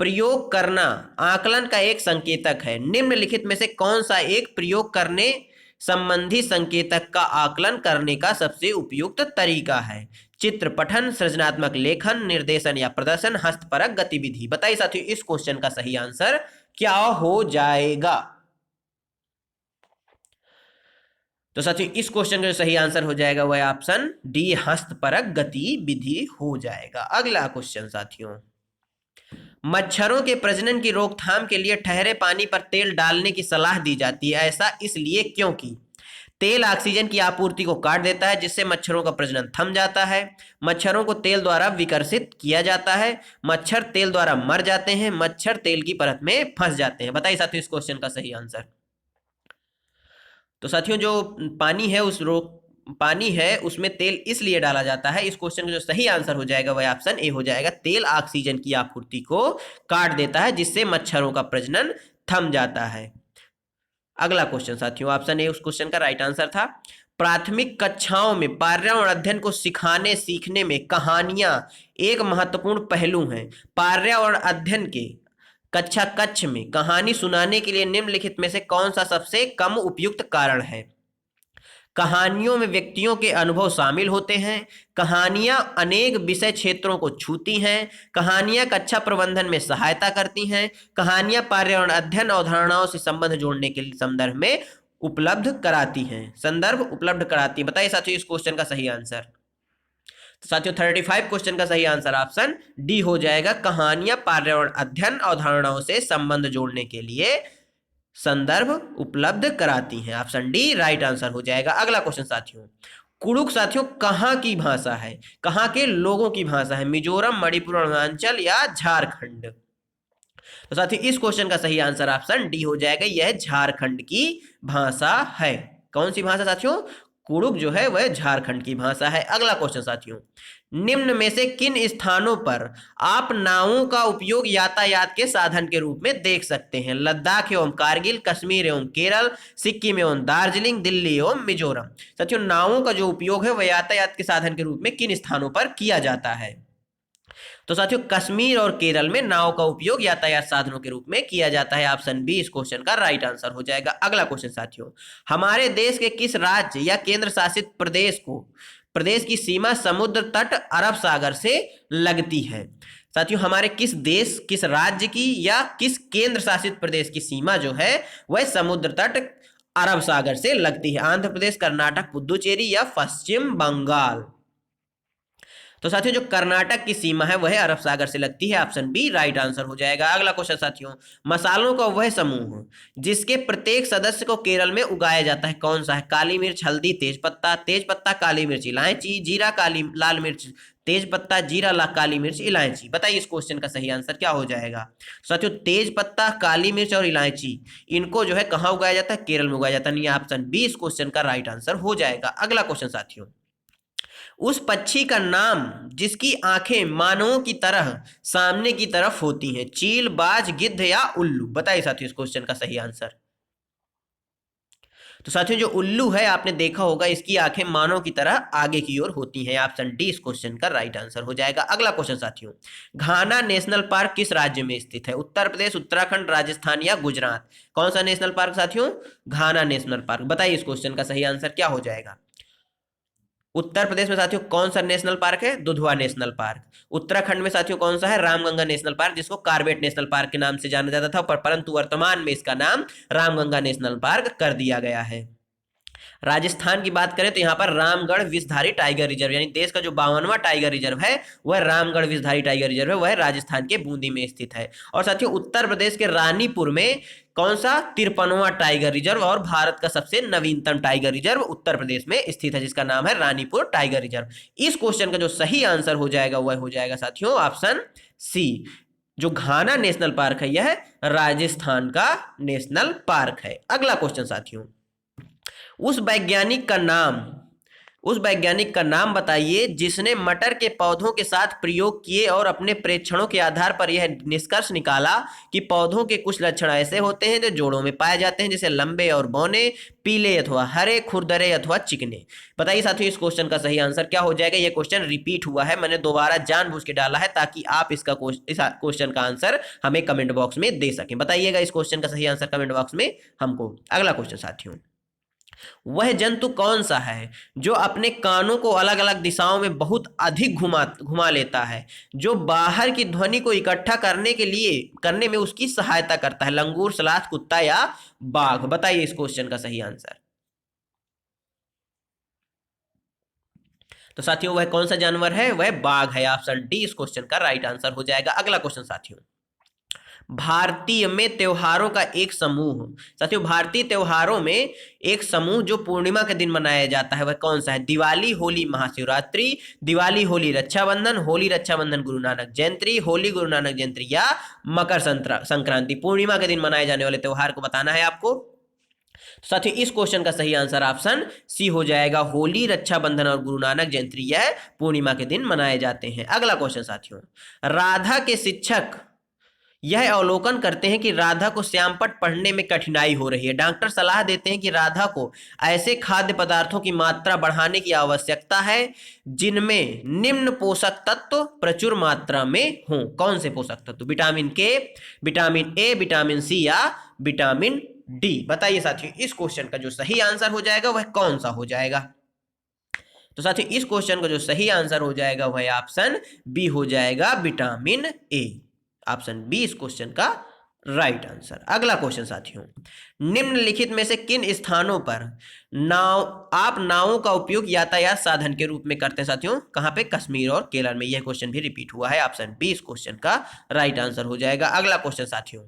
प्रयोग करना आकलन का एक संकेतक है, निम्नलिखित में से कौन सा एक प्रयोग करने संबंधी संकेतक का आकलन करने का सबसे उपयुक्त तरीका है? चित्र पठन, सृजनात्मक लेखन, निर्देशन या प्रदर्शन, हस्तपरक गतिविधि। बताइए साथियों इस क्वेश्चन का सही आंसर क्या हो जाएगा? तो साथियों इस क्वेश्चन का जो सही आंसर हो जाएगा वह ऑप्शन डी, हस्तपरक गतिविधि हो जाएगा। अगला क्वेश्चन साथियों, मच्छरों के प्रजनन की रोकथाम के लिए ठहरे पानी पर तेल डालने की सलाह दी जाती है, ऐसा इसलिए क्योंकि तेल ऑक्सीजन की आपूर्ति को काट देता है जिससे मच्छरों का प्रजनन थम जाता है, मच्छरों को तेल द्वारा विकर्षित किया जाता है, मच्छर तेल द्वारा मर जाते हैं, मच्छर तेल की परत में फंस जाते हैं। बताइए साथियों इस क्वेश्चन का सही आंसर। तो साथियों जो पानी है उसमें तेल इसलिए डाला जाता है, इस क्वेश्चन का जो सही आंसर हो जाएगा वह ऑप्शन ए हो जाएगा, तेल ऑक्सीजन की आपूर्ति को काट देता है जिससे मच्छरों का प्रजनन थम जाता है। अगला क्वेश्चन साथियों, ऑप्शन ए उस क्वेश्चन का राइट आंसर था। प्राथमिक कक्षाओं में पर्यावरण अध्ययन को सिखाने सीखने में कहानियां एक महत्वपूर्ण पहलू है। पर्यावरण अध्ययन के कक्षा कक्ष में कहानी सुनाने के लिए निम्नलिखित में से कौन सा सबसे कम उपयुक्त कारण है? कहानियों में व्यक्तियों के अनुभव शामिल होते हैं, कहानियां अनेक विषय क्षेत्रों को छूती हैं, कहानियां कक्षा प्रबंधन में सहायता करती हैं, कहानियां पर्यावरण अध्ययन अवधारणाओं से संबंध जोड़ने के संदर्भ में उपलब्ध कराती हैं, संदर्भ उपलब्ध कराती हैं। बताइए साथियों इस क्वेश्चन का सही आंसर। तो साथियों 35 क्वेश्चन का सही आंसर ऑप्शन डी हो जाएगा, कहानियां पर्यावरण अध्ययन अवधारणाओं से संबंध जोड़ने के लिए संदर्भ उपलब्ध कराती हैं। ऑप्शन डी राइट आंसर हो जाएगा। अगला क्वेश्चन साथियों, कुड़ुक साथियों कहाँ की भाषा है, कहाँ के लोगों की भाषा है? मिजोरम, मणिपुर, अरुणाचल या झारखंड? तो साथियों इस क्वेश्चन का सही आंसर ऑप्शन डी हो जाएगा, यह झारखंड की भाषा है। कौन सी भाषा साथियों? कुड़ुक जो है वह झारखंड की भाषा है। अगला क्वेश्चन साथियों, निम्न में से किन स्थानों पर आप नावों का उपयोग यातायात के साधन के रूप में देख सकते हैं? लद्दाख एवं कारगिल, कश्मीर एवं केरल, सिक्किम एवं दार्जिलिंग, दिल्ली एवं मिजोरम। साथियों नावों का जो उपयोग है वह यातायात के साधन के रूप में किन स्थानों पर किया जाता है? तो साथियों कश्मीर और केरल में नाव का उपयोग यातायात साधनों के रूप में किया जाता है। ऑप्शन बी इस क्वेश्चन का राइट आंसर हो जाएगा। अगला क्वेश्चन साथियों, हमारे देश के किस राज्य या केंद्र शासित प्रदेश की सीमा समुद्र तट अरब सागर से लगती है? साथियों हमारे किस देश, किस राज्य की या किस केंद्र शासित प्रदेश की सीमा जो है वह समुद्र तट अरब सागर से लगती है? आंध्र प्रदेश, कर्नाटक, पुदुचेरी या पश्चिम बंगाल? तो साथियों जो कर्नाटक की सीमा है वह अरब सागर से लगती है। ऑप्शन बी राइट आंसर हो जाएगा। अगला क्वेश्चन साथियों, मसालों का वह समूह जिसके प्रत्येक सदस्य को केरल में उगाया जाता है कौन सा है? काली मिर्च, हल्दी, तेजपत्ता, काली मिर्च, इलायची, जीरा, लाल मिर्च, तेजपत्ता, जीरा, काली मिर्च, इलायची। बताइए इस क्वेश्चन का सही आंसर क्या हो जाएगा? साथियों तेजपत्ता, काली मिर्च और इलायची इनको जो है कहाँ उगाया जाता है? केरल में उगाया जाता है। ऑप्शन बी इस क्वेश्चन का राइट आंसर हो जाएगा। अगला क्वेश्चन साथियों, उस पक्षी का नाम जिसकी आंखें मानवों की तरह सामने की तरफ होती हैं? चील, बाज, गिद्ध या उल्लू? बताइए साथियों इस क्वेश्चन का सही आंसर। तो साथियों जो उल्लू है आपने देखा होगा, इसकी आंखें मानव की तरह आगे की ओर होती हैं। ऑप्शन डी इस क्वेश्चन का राइट आंसर हो जाएगा। अगला क्वेश्चन साथियों, घाना नेशनल पार्क किस राज्य में स्थित है? उत्तर प्रदेश, उत्तराखंड, राजस्थान या गुजरात? कौन सा नेशनल पार्क साथियों? घाना नेशनल पार्क। बताइए इस क्वेश्चन का सही आंसर क्या हो जाएगा? उत्तर प्रदेश में साथियों कौन सा नेशनल पार्क है? Dudhwa national park. उत्तराखंड में साथियों कौन सा है? रामगंगा नेशनल पार्क, जिसको कार्बेट नेशनल पार्क के नाम से जाना जाता था, परंतु वर्तमान में इसका नाम रामगंगा नेशनल पार्क कर दिया गया है। राजस्थान की बात करें तो यहाँ पर रामगढ़ विषधारी टाइगर रिजर्व, यानी देश का जो 52वां टाइगर रिजर्व है वह रामगढ़ विषधारी टाइगर रिजर्व है, वह राजस्थान के बूंदी में स्थित है। और साथियों उत्तर प्रदेश के रानीपुर में कौन सा? 53वां टाइगर रिजर्व और भारत का सबसे नवीनतम टाइगर रिजर्व उत्तर प्रदेश में स्थित है, जिसका नाम है रानीपुर टाइगर रिजर्व। इस क्वेश्चन का जो सही आंसर हो जाएगा वह हो जाएगा साथियों ऑप्शन सी। जो घाना नेशनल पार्क है यह राजस्थान का नेशनल पार्क है। अगला क्वेश्चन साथियों, उस वैज्ञानिक का नाम बताइए जिसने मटर के पौधों के साथ प्रयोग किए और अपने प्रेक्षणों के आधार पर यह निष्कर्ष निकाला कि पौधों के कुछ लक्षण ऐसे होते हैं जो जोड़ों में पाए जाते हैं, जैसे लंबे और बौने, पीले अथवा हरे, खुरदरे अथवा चिकने। बताइए साथियों इस क्वेश्चन का सही आंसर क्या हो जाएगा? यह क्वेश्चन रिपीट हुआ है, मैंने दोबारा जानबूझ के डाला है ताकि आप इस क्वेश्चन का आंसर हमें कमेंट बॉक्स में दे सकें। बताइएगा इस क्वेश्चन का सही आंसर कमेंट बॉक्स में हमको। अगला क्वेश्चन साथियों, वह जंतु कौन सा है जो अपने कानों को अलग अलग दिशाओं में बहुत अधिक घुमा लेता है, जो बाहर की ध्वनि को इकट्ठा करने में उसकी सहायता करता है? लंगूर, सलाथ, कुत्ता या बाघ? बताइए इस क्वेश्चन का सही आंसर। तो साथियों वह कौन सा जानवर है? वह बाघ है। ऑप्शन डी इस क्वेश्चन का राइट आंसर हो जाएगा। अगला क्वेश्चन साथियों, भारतीय में त्योहारों का एक समूह, साथियों भारतीय त्योहारों में एक समूह जो पूर्णिमा के दिन मनाया जाता है वह कौन सा है? दिवाली, होली, महाशिवरात्रि, दिवाली, होली, रक्षाबंधन, होली, रक्षाबंधन, गुरु नानक जयंती, होली, गुरु नानक जयंती या मकर संक्रांति? पूर्णिमा के दिन मनाए जाने वाले त्योहार को बताना है आपको। साथियों इस क्वेश्चन का सही आंसर ऑप्शन सी हो जाएगा। होली, रक्षाबंधन और गुरु नानक जयंती यह पूर्णिमा के दिन मनाए जाते हैं। अगला क्वेश्चन साथियों, राधा के शिक्षक यह अवलोकन करते हैं कि राधा को श्यामपट्ट पढ़ने में कठिनाई हो रही है। डॉक्टर सलाह देते हैं कि राधा को ऐसे खाद्य पदार्थों की मात्रा बढ़ाने की आवश्यकता है जिनमें निम्न पोषक तत्व प्रचुर मात्रा में हों। कौन से पोषक तत्व? विटामिन के, विटामिन ए, विटामिन सी या विटामिन डी? बताइए साथियों इस क्वेश्चन का जो सही आंसर हो जाएगा वह कौन सा हो जाएगा? तो साथियों इस क्वेश्चन का जो सही आंसर हो जाएगा वह ऑप्शन बी हो जाएगा, विटामिन ए। ऑप्शन बी इस क्वेश्चन का राइट आंसर। अगला क्वेश्चन साथियों, निम्नलिखित में से किन स्थानों पर नावों का उपयोग यातायात साधन के रूप में करते हैं? साथियों कहां पे? कश्मीर और केरल में। यह क्वेश्चन भी रिपीट हुआ है। ऑप्शन बी इस क्वेश्चन का राइट आंसर हो जाएगा। अगला क्वेश्चन साथियों,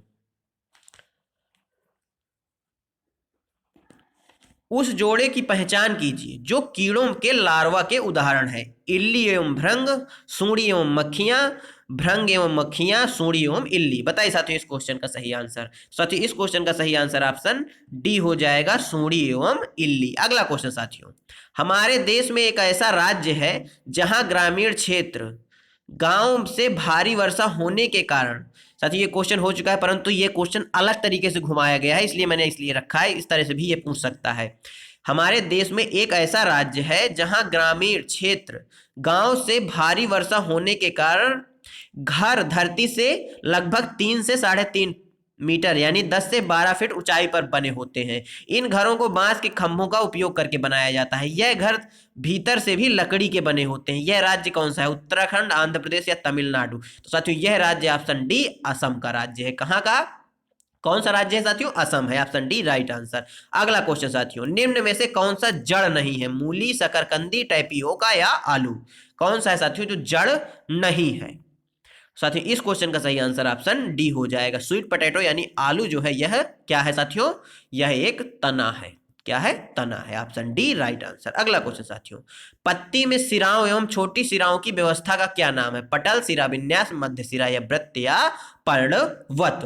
उस जोड़े की पहचान कीजिए जो कीड़ों के लार्वा के उदाहरण है। इल्ली एवं भृंग, सूंडी एवं मक्खियां, भृंग एवं मक्खियां, सूंडी एवं इल्ली। बताइए साथियों इस क्वेश्चन का सही आंसर। साथियों इस क्वेश्चन का सही आंसर ऑप्शन डी हो जाएगा, सूंडी एवं इल्ली। अगला क्वेश्चन साथियों, हमारे देश में एक ऐसा राज्य है जहां ग्रामीण क्षेत्र गांव से भारी वर्षा होने के कारण, साथियों ये क्वेश्चन हो चुका है परंतु ये क्वेश्चन अलग तरीके से घुमाया गया है, इसलिए मैंने इसलिए रखा है। इस तरह से भी ये पूछ सकता है। हमारे देश में एक ऐसा राज्य है जहां ग्रामीण क्षेत्र गांव से भारी वर्षा होने के कारण घर धरती से लगभग 3 से 3.5 मीटर यानी 10 से 12 फीट ऊंचाई पर बने होते हैं। इन घरों को बांस के खंभों का उपयोग करके बनाया जाता है। यह घर भीतर से भी लकड़ी के बने होते हैं। यह राज्य कौन सा है? उत्तराखंड, आंध्र प्रदेश या तमिलनाडु? तो साथियों यह राज्य ऑप्शन डी असम का राज्य है। कहां का? कौन सा राज्य है साथियों? असम है। Option D right answer. अगला क्वेश्चन साथियों, निम्न में से कौन सा जड़ नहीं है? मूली, शकरकंदी, टैपियोका या आलू? कौन सा है साथियों जो जड़ नहीं है? साथियों इस क्वेश्चन का सही आंसर ऑप्शन डी हो जाएगा। स्वीट पोटैटो यानी आलू जो है यह क्या है साथियों? यह एक तना है। क्या है? तना है। Option D right answer. अगला क्वेश्चन साथियों, पत्ती में सिराओं एवं छोटी सिराओं की व्यवस्था का क्या नाम है? पटल, सिरा विन्यास, मध्य सिरा या वृत्त या पर्णवत?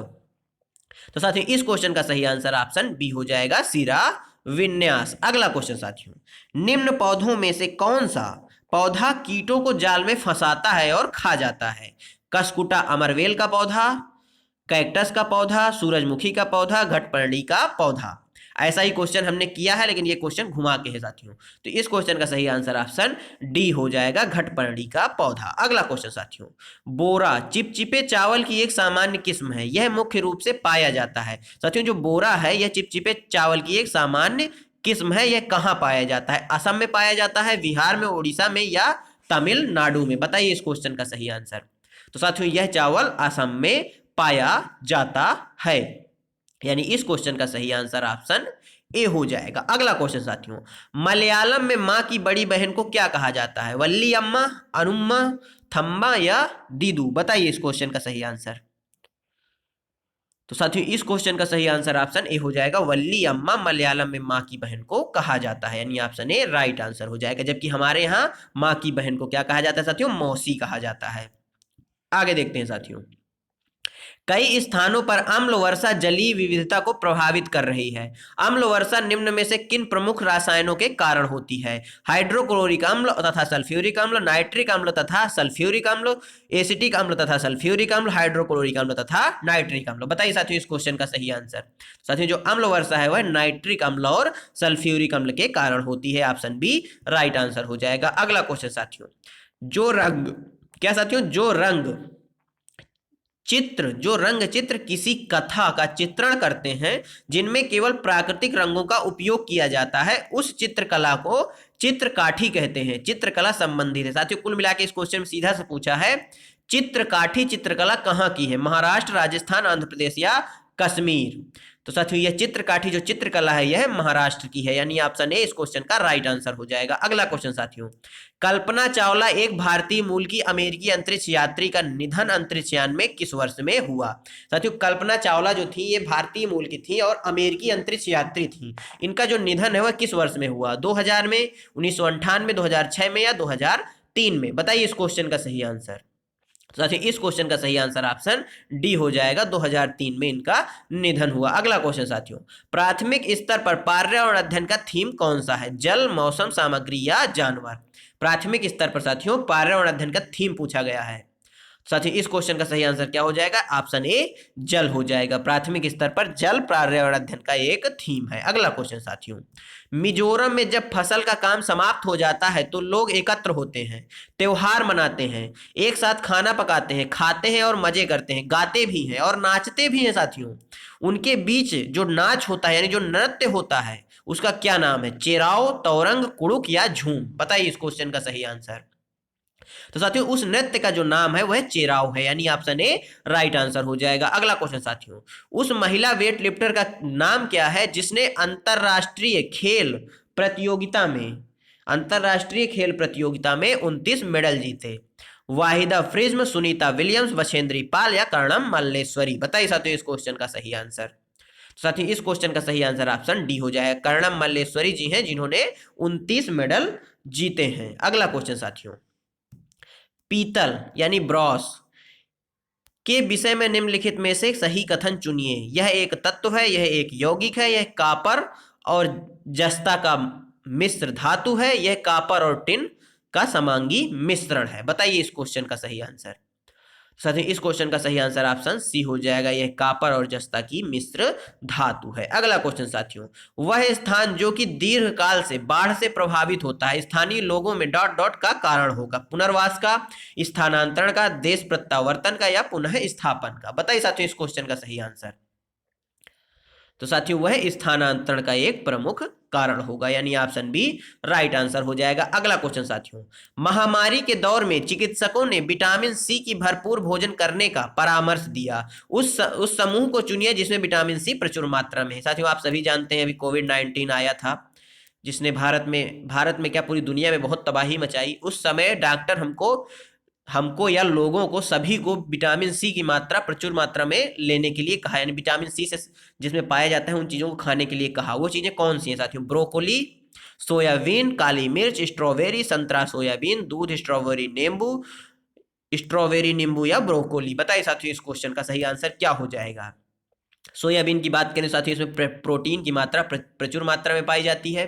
तो साथियों इस क्वेश्चन का सही आंसर ऑप्शन बी हो जाएगा, सिरा विन्यास। अगला क्वेश्चन साथियों, निम्न पौधों में से कौन सा पौधा कीटों को जाल में फंसाता है और खा जाता है? कसकुटा अमरवेल का पौधा, कैक्टस का पौधा, सूरजमुखी का पौधा, घटपर्णी का पौधा? ऐसा ही क्वेश्चन हमने किया है, लेकिन ये क्वेश्चन घुमा के है साथियों। तो इस क्वेश्चन का सही आंसर ऑप्शन डी हो जाएगा, घटपर्णी का पौधा। अगला क्वेश्चन साथियों, बोरा चिपचिपे चावल की एक सामान्य किस्म है, यह मुख्य रूप से पाया जाता है। साथियों जो बोरा है यह चिपचिपे चावल की एक सामान्य किस्म है, यह कहाँ पाया जाता है? असम में पाया जाता है, बिहार में, उड़ीसा में या तमिलनाडु में? बताइए इस क्वेश्चन का सही आंसर। तो साथियों यह चावल असम में पाया जाता है, यानी इस क्वेश्चन का सही आंसर ऑप्शन ए हो जाएगा। अगला क्वेश्चन साथियों, मलयालम में मां की बड़ी बहन को क्या कहा जाता है? वल्ली अम्मा, अनुम्मा, थम्बा या दीदू? बताइए इस क्वेश्चन का सही आंसर। तो साथियों इस क्वेश्चन का सही आंसर ऑप्शन ए हो जाएगा, वल्ली अम्मा मलयालम में माँ की बहन को कहा जाता है, यानी ऑप्शन ए राइट आंसर हो जाएगा। जबकि हमारे यहाँ माँ की बहन को क्या कहा जाता है साथियों? मौसी कहा जाता है। आगे देखते हैं साथियों, कई स्थानों पर अम्ल वर्षा जलीय विविधता को प्रभावित कर रही है। अम्ल वर्षा निम्न में से किन प्रमुख रसायनों के कारण होती है? हाइड्रोक्लोरिक अम्ल तथा सल्फ्यूरिक अम्ल, नाइट्रिक अम्ल तथा सल्फ्यूरिक अम्ल, एसिटिक अम्ल तथा सल्फ्यूरिक अम्ल, हाइड्रोक्लोरिक अम्ल तथा नाइट्रिक अम्ल? बताइए साथियों इस क्वेश्चन का सही आंसर। साथियों जो अम्ल वर्षा है वह नाइट्रिक अम्ल और सल्फ्यूरिक अम्ल के कारण होती है, ऑप्शन बी राइट आंसर हो जाएगा। अगला क्वेश्चन साथियों, जो रंग, क्या साथियों? जो रंग चित्र किसी कथा का चित्रण करते हैं जिनमें केवल प्राकृतिक रंगों का उपयोग किया जाता है, उस चित्रकला को चित्रकाठी कहते हैं। चित्रकला संबंधित है साथियों। कुल मिला के इस क्वेश्चन में सीधा से पूछा है, चित्रकाठी चित्रकला कहाँ की है? महाराष्ट्र, राजस्थान, आंध्र प्रदेश या कश्मीर? तो साथियों यह चित्रकाठी जो चित्रकला है यह महाराष्ट्र की है, यानी ऑप्शन ए इस क्वेश्चन का राइट आंसर हो जाएगा। अगला क्वेश्चन साथियों, कल्पना चावला एक भारतीय मूल की अमेरिकी अंतरिक्ष यात्री का निधन अंतरिक्षयान में किस वर्ष में हुआ? साथियों कल्पना चावला जो थी ये भारतीय मूल की थी और अमेरिकी अंतरिक्ष यात्री थी। इनका जो निधन है वह किस वर्ष में हुआ? 2000 में, 1998 में, 2006 में या 2003 में? बताइए इस क्वेश्चन का सही आंसर। साथियों इस क्वेश्चन का सही आंसर ऑप्शन डी हो जाएगा, 2003 में इनका निधन हुआ। अगला क्वेश्चन साथियों, प्राथमिक स्तर पर पर्यावरण अध्ययन का थीम कौन सा है? जल, मौसम, सामग्री या जानवर? प्राथमिक स्तर पर साथियों पर्यावरण अध्ययन का थीम पूछा गया है। साथियों इस क्वेश्चन का सही आंसर क्या हो जाएगा? ऑप्शन ए जल हो जाएगा। प्राथमिक स्तर पर जल पर्यावरण अध्ययन का एक थीम है। अगला क्वेश्चन साथियों, मिजोरम में जब फसल का काम समाप्त हो जाता है तो लोग एकत्र होते हैं, त्योहार मनाते हैं, एक साथ खाना पकाते हैं, खाते हैं और मजे करते हैं, गाते भी हैं और नाचते भी हैं साथियों। उनके बीच जो नाच होता है यानी जो नृत्य होता है उसका क्या नाम है? चेराव, तौरंग, कुड़ुक या झूम? बताइए इस क्वेश्चन का सही आंसर। तो साथियों उस नृत्य का जो नाम है वह चेराव है, यानी ऑप्शन ए राइट आंसर हो जाएगा। अगला क्वेश्चन साथियों, उस महिला वेट लिफ्टर का नाम क्या है जिसने अंतरराष्ट्रीय खेल प्रतियोगिता में 29 मेडल जीते? वाहिदा फ्रिज्म, सुनीता विलियम्स, बछेंद्री पाल या कर्णम मल्लेश्वरी? बताइए साथियों इस क्वेश्चन का सही आंसर। साथियों इस क्वेश्चन का सही आंसर ऑप्शन डी हो जाएगा, कर्णम मल्लेश्वरी जी हैं जिन्होंने 29 मेडल जीते हैं। अगला क्वेश्चन साथियों, पीतल यानी ब्रॉस के विषय में निम्नलिखित में से सही कथन चुनिए। यह एक तत्व है, यह एक यौगिक है, यह कापर और जस्ता का मिश्र धातु है, यह कापर और टिन का समांगी मिश्रण है। बताइए इस क्वेश्चन का सही आंसर। साथियों इस क्वेश्चन का सही आंसर ऑप्शन सी हो जाएगा, यह कापर और जस्ता की मिश्र धातु है। अगला क्वेश्चन साथियों, वह स्थान जो कि दीर्घ काल से बाढ़ से प्रभावित होता है स्थानीय लोगों में डॉट डॉट का कारण होगा? पुनर्वास का, स्थानांतरण का, देश प्रत्यावर्तन का या पुनः स्थापन का? बताइए साथियों इस क्वेश्चन का सही आंसर। तो साथियों वह स्थानांतरण का एक प्रमुख कारण होगा, यानी ऑप्शन बी राइट आंसर हो जाएगा। अगला क्वेश्चन साथियों, महामारी के दौर में चिकित्सकों ने विटामिन सी की भरपूर भोजन करने का परामर्श दिया, उस समूह को चुनिए जिसमें विटामिन सी प्रचुर मात्रा में है। साथियों आप सभी जानते हैं अभी कोविड-19 आया था जिसने भारत में क्या पूरी दुनिया में बहुत तबाही मचाई। उस समय डॉक्टर हमको या लोगों को सभी को विटामिन सी की मात्रा प्रचुर मात्रा में लेने के लिए कहा, यानी विटामिन सी से जिसमें पाया जाता है उन चीज़ों को खाने के लिए कहा। वो चीज़ें कौन सी हैं साथियों? ब्रोकोली, सोयाबीन, काली मिर्च, स्ट्रॉबेरी, संतरा, सोयाबीन, दूध, स्ट्रॉबेरी नींबू या ब्रोकोली? बताइए साथियों इस क्वेश्चन का सही आंसर क्या हो जाएगा। सोयाबीन की बात करें साथियों इसमें प्रोटीन की मात्रा प्रचुर मात्रा में पाई जाती है,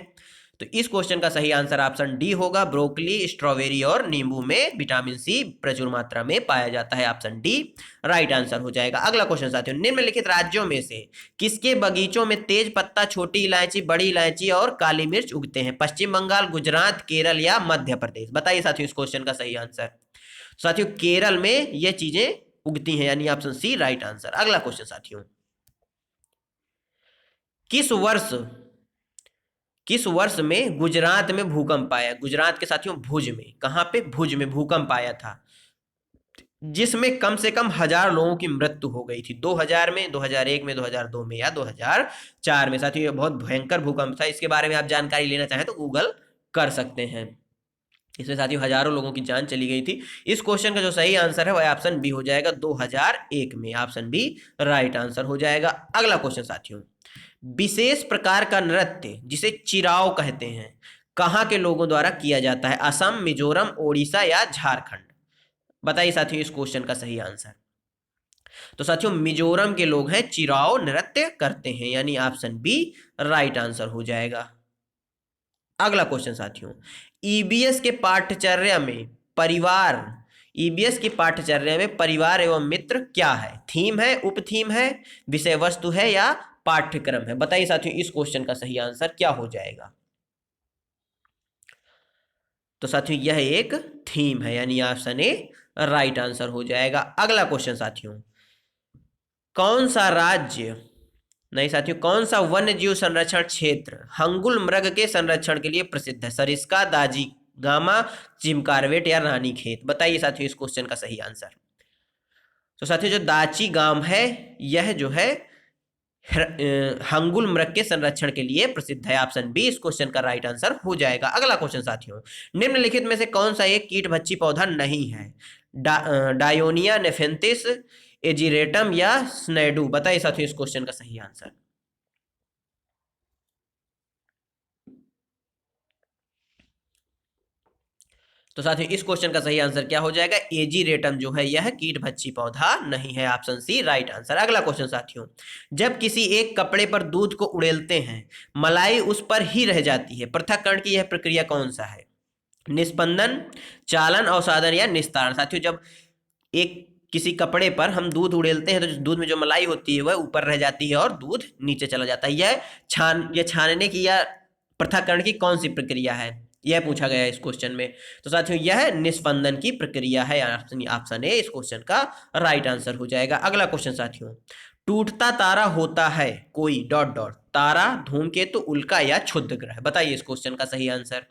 तो इस क्वेश्चन का सही आंसर ऑप्शन डी होगा। ब्रोकली, स्ट्रॉबेरी और नींबू में विटामिन सी प्रचुर मात्रा में पाया जाता है। ऑप्शन डी राइट आंसर हो जाएगा। अगला क्वेश्चन साथियों, निम्नलिखित राज्यों में से किसके बगीचों में तेज पत्ता, छोटी इलायची, बड़ी इलायची और काली मिर्च उगते हैं? पश्चिम बंगाल, गुजरात, केरल या मध्य प्रदेश? बताइए साथियों इस क्वेश्चन का सही आंसर। साथियों केरल में ये चीजें उगती हैं, यानी ऑप्शन सी राइट आंसर। अगला क्वेश्चन साथियों, किस वर्ष में गुजरात में भूकंप आया? गुजरात के साथियों भुज में, कहां पे? भुज में भूकंप आया था, जिसमें कम से कम 1000 लोगों की मृत्यु हो गई थी। 2000 में, 2001 में, 2002 में या 2004 में। साथियों ये बहुत भयंकर भूकंप था। इसके बारे में आप जानकारी लेना चाहें तो गूगल कर सकते हैं। इसमें साथियों हजारों लोगों की जान चली गई थी। इस क्वेश्चन का जो सही आंसर है वह ऑप्शन बी हो जाएगा, 2001 में। ऑप्शन बी राइट आंसर हो जाएगा। अगला क्वेश्चन साथियों, विशेष प्रकार का नृत्य जिसे चिराओ कहते हैं, कहाँ के लोगों द्वारा किया जाता है? असम, मिजोरम, ओडिशा या झारखंड? बताइए साथियों इस क्वेश्चन का सही आंसर। तो साथियों मिजोरम के लोग हैं, चिराओ नृत्य करते हैं, यानी ऑप्शन बी राइट आंसर हो जाएगा। अगला क्वेश्चन साथियों, ईबीएस के पाठ्यचर्या में परिवार, ईबीएस की पाठ्यचर्या में परिवार एवं मित्र क्या है? थीम है, उप थीम है, विषय वस्तु है या पाठ्यक्रम है? बताइए साथियों इस क्वेश्चन का सही आंसर क्या हो जाएगा। तो साथियों यह एक थीम है, यानी ऑप्शन ए राइट आंसर हो जाएगा। अगला क्वेश्चन साथियों, कौन सा राज्य, नहीं साथियों, कौन सा वन्य जीव संरक्षण क्षेत्र हंगुल मृग के संरक्षण के लिए प्रसिद्ध है? सरिस्का, दाजी गामा, जिम कार्बेट या रानीखेत? बताइए साथियों इस क्वेश्चन का सही आंसर। तो साथियों जो दाची गाम है यह जो है हंगुल मृग के संरक्षण के लिए प्रसिद्ध है। ऑप्शन बी इस क्वेश्चन का राइट आंसर हो जाएगा। अगला क्वेश्चन साथियों, निम्नलिखित में से कौन सा एक कीट भक्षी पौधा नहीं है? डायोनिया, नेफेंथिस, एजिरेटम या स्नेडू? बताइए साथियों इस क्वेश्चन का सही आंसर। तो साथियों इस क्वेश्चन का सही आंसर क्या हो जाएगा? एजीरेटम जो है यह कीट भक्षी पौधा नहीं है। Option C right answer. अगला क्वेश्चन साथियों, जब किसी एक कपड़े पर दूध को उड़ेलते हैं मलाई उस पर ही रह जाती है, पृथक्करण की यह प्रक्रिया कौन सा है? निस्पंदन, चालन, अवसादन या निस्तारण? साथियों जब एक किसी कपड़े पर हम दूध उड़ेलते हैं तो दूध में जो मलाई होती है वह ऊपर रह जाती है और दूध नीचे चला जाता है। यह छानने की या पृथक्करण की कौन सी प्रक्रिया है, यह पूछा गया है इस क्वेश्चन में। तो साथियों यह निस्पंदन की प्रक्रिया है। ऑप्शन ए इस क्वेश्चन का राइट आंसर हो जाएगा। अगला क्वेश्चन साथियों, टूटता तारा होता है कोई डॉट डॉट, तारा, धूमकेतु, उल्का या क्षुद्र ग्रह? बताइए इस क्वेश्चन का सही आंसर।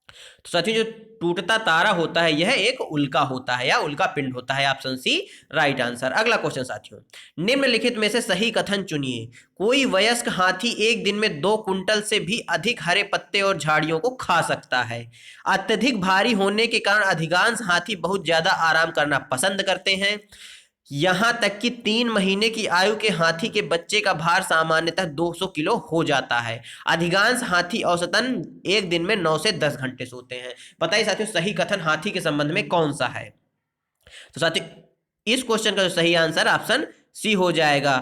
तो साथियों जो टूटता तारा होता है यह एक उल्का होता है या उल्का पिंड होता है। Option C right answer. अगला क्वेश्चन साथियों, निम्नलिखित में से सही कथन चुनिए। कोई वयस्क हाथी एक दिन में 2 कुंटल से भी अधिक हरे पत्ते और झाड़ियों को खा सकता है। अत्यधिक भारी होने के कारण अधिकांश हाथी बहुत ज्यादा आराम करना पसंद करते हैं। यहां तक कि 3 महीने की आयु के हाथी के बच्चे का भार सामान्यतः 200 किलो हो जाता है। अधिकांश हाथी औसतन एक दिन में 9 से 10 घंटे सोते हैं। बताइए साथियों सही कथन हाथी के संबंध में कौन सा है? तो साथियों इस क्वेश्चन का जो सही आंसर ऑप्शन सी हो जाएगा।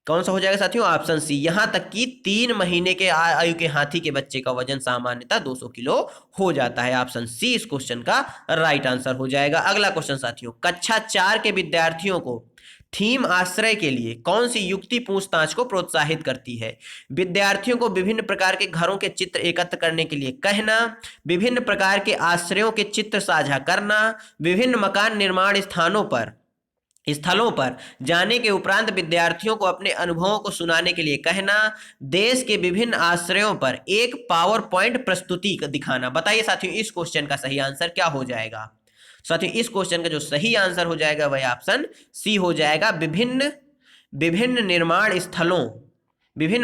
कौन सा हो जाएगा साथियों? Option C. यहां तक कि 3 महीने के आयु के हाथी के बच्चे का वजन सामान्यतः 200 किलो हो जाता है। ऑप्शन सी इस क्वेश्चन का राइट आंसर हो जाएगा। अगला क्वेश्चन साथियों, कक्षा 4 के विद्यार्थियों को थीम आश्रय के लिए कौन सी युक्ति पूछताछ को प्रोत्साहित करती है? विद्यार्थियों को विभिन्न प्रकार के घरों के चित्र एकत्र करने के लिए कहना, विभिन्न प्रकार के आश्रयों के चित्र साझा करना, विभिन्न मकान निर्माण स्थलों पर जाने के उपरांत विद्यार्थियों को अपने अनुभवों को सुनाने के लिए कहना, देश के विभिन्न आश्रयों पर एक पावर पॉइंट प्रस्तुति दिखाना? बताइए साथियों इस क्वेश्चन का सही आंसर क्या हो जाएगा। साथियों इस क्वेश्चन का जो सही आंसर हो जाएगा वह ऑप्शन सी हो जाएगा। विभिन्न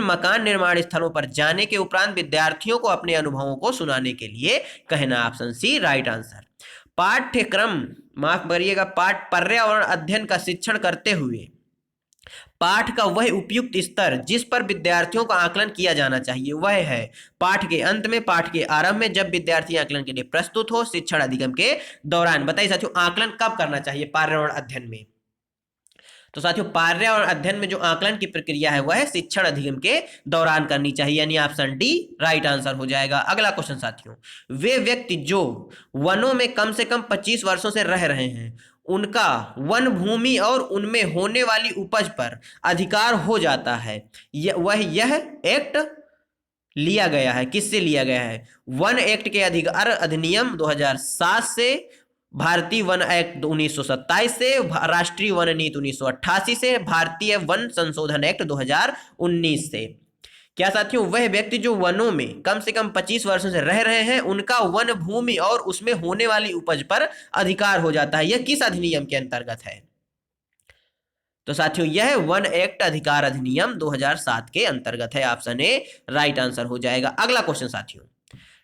मकान निर्माण स्थलों पर जाने के उपरांत विद्यार्थियों को अपने अनुभवों को सुनाने के लिए कहना। Option C right answer. पाठ्यक्रम, माफ करिएगा, पर्यावरण अध्ययन का शिक्षण करते हुए पाठ का वह उपयुक्त स्तर जिस पर विद्यार्थियों का आकलन किया जाना चाहिए वह है पाठ के अंत में, पाठ के आरंभ में, जब विद्यार्थी आकलन के लिए प्रस्तुत हो, शिक्षण अधिगम के दौरान। बताइए साथियों आकलन कब करना चाहिए पर्यावरण अध्ययन में? तो साथियों पार्य और अध्ययन में जो आकलन की प्रक्रिया है वह है शिक्षण अधिगम के दौरान करनी चाहिए, यानी ऑप्शन डी राइट आंसर हो जाएगा। अगला क्वेश्चन साथियों, वे व्यक्ति जो वनों में कम से कम 25 वर्षों से रह रहे हैं उनका वन भूमि और उनमें होने वाली उपज पर अधिकार हो जाता है, यह एक्ट लिया गया है, किससे लिया गया है? वन एक्ट के अधिकार अधिनियम 2007 से, भारतीय वन एक्ट 1927 से, राष्ट्रीय वन नीति 1988 से, भारतीय वन संशोधन एक्ट 2019 से। क्या साथियों, वह व्यक्ति जो वनों में कम से कम 25 वर्षों से रह रहे हैं उनका वन भूमि और उसमें होने वाली उपज पर अधिकार हो जाता है, यह किस अधिनियम के अंतर्गत है? तो साथियों यह वन एक्ट अधिकार अधिनियम 2007 के अंतर्गत है, ऑप्शन ए राइट आंसर हो जाएगा। अगला क्वेश्चन साथियों,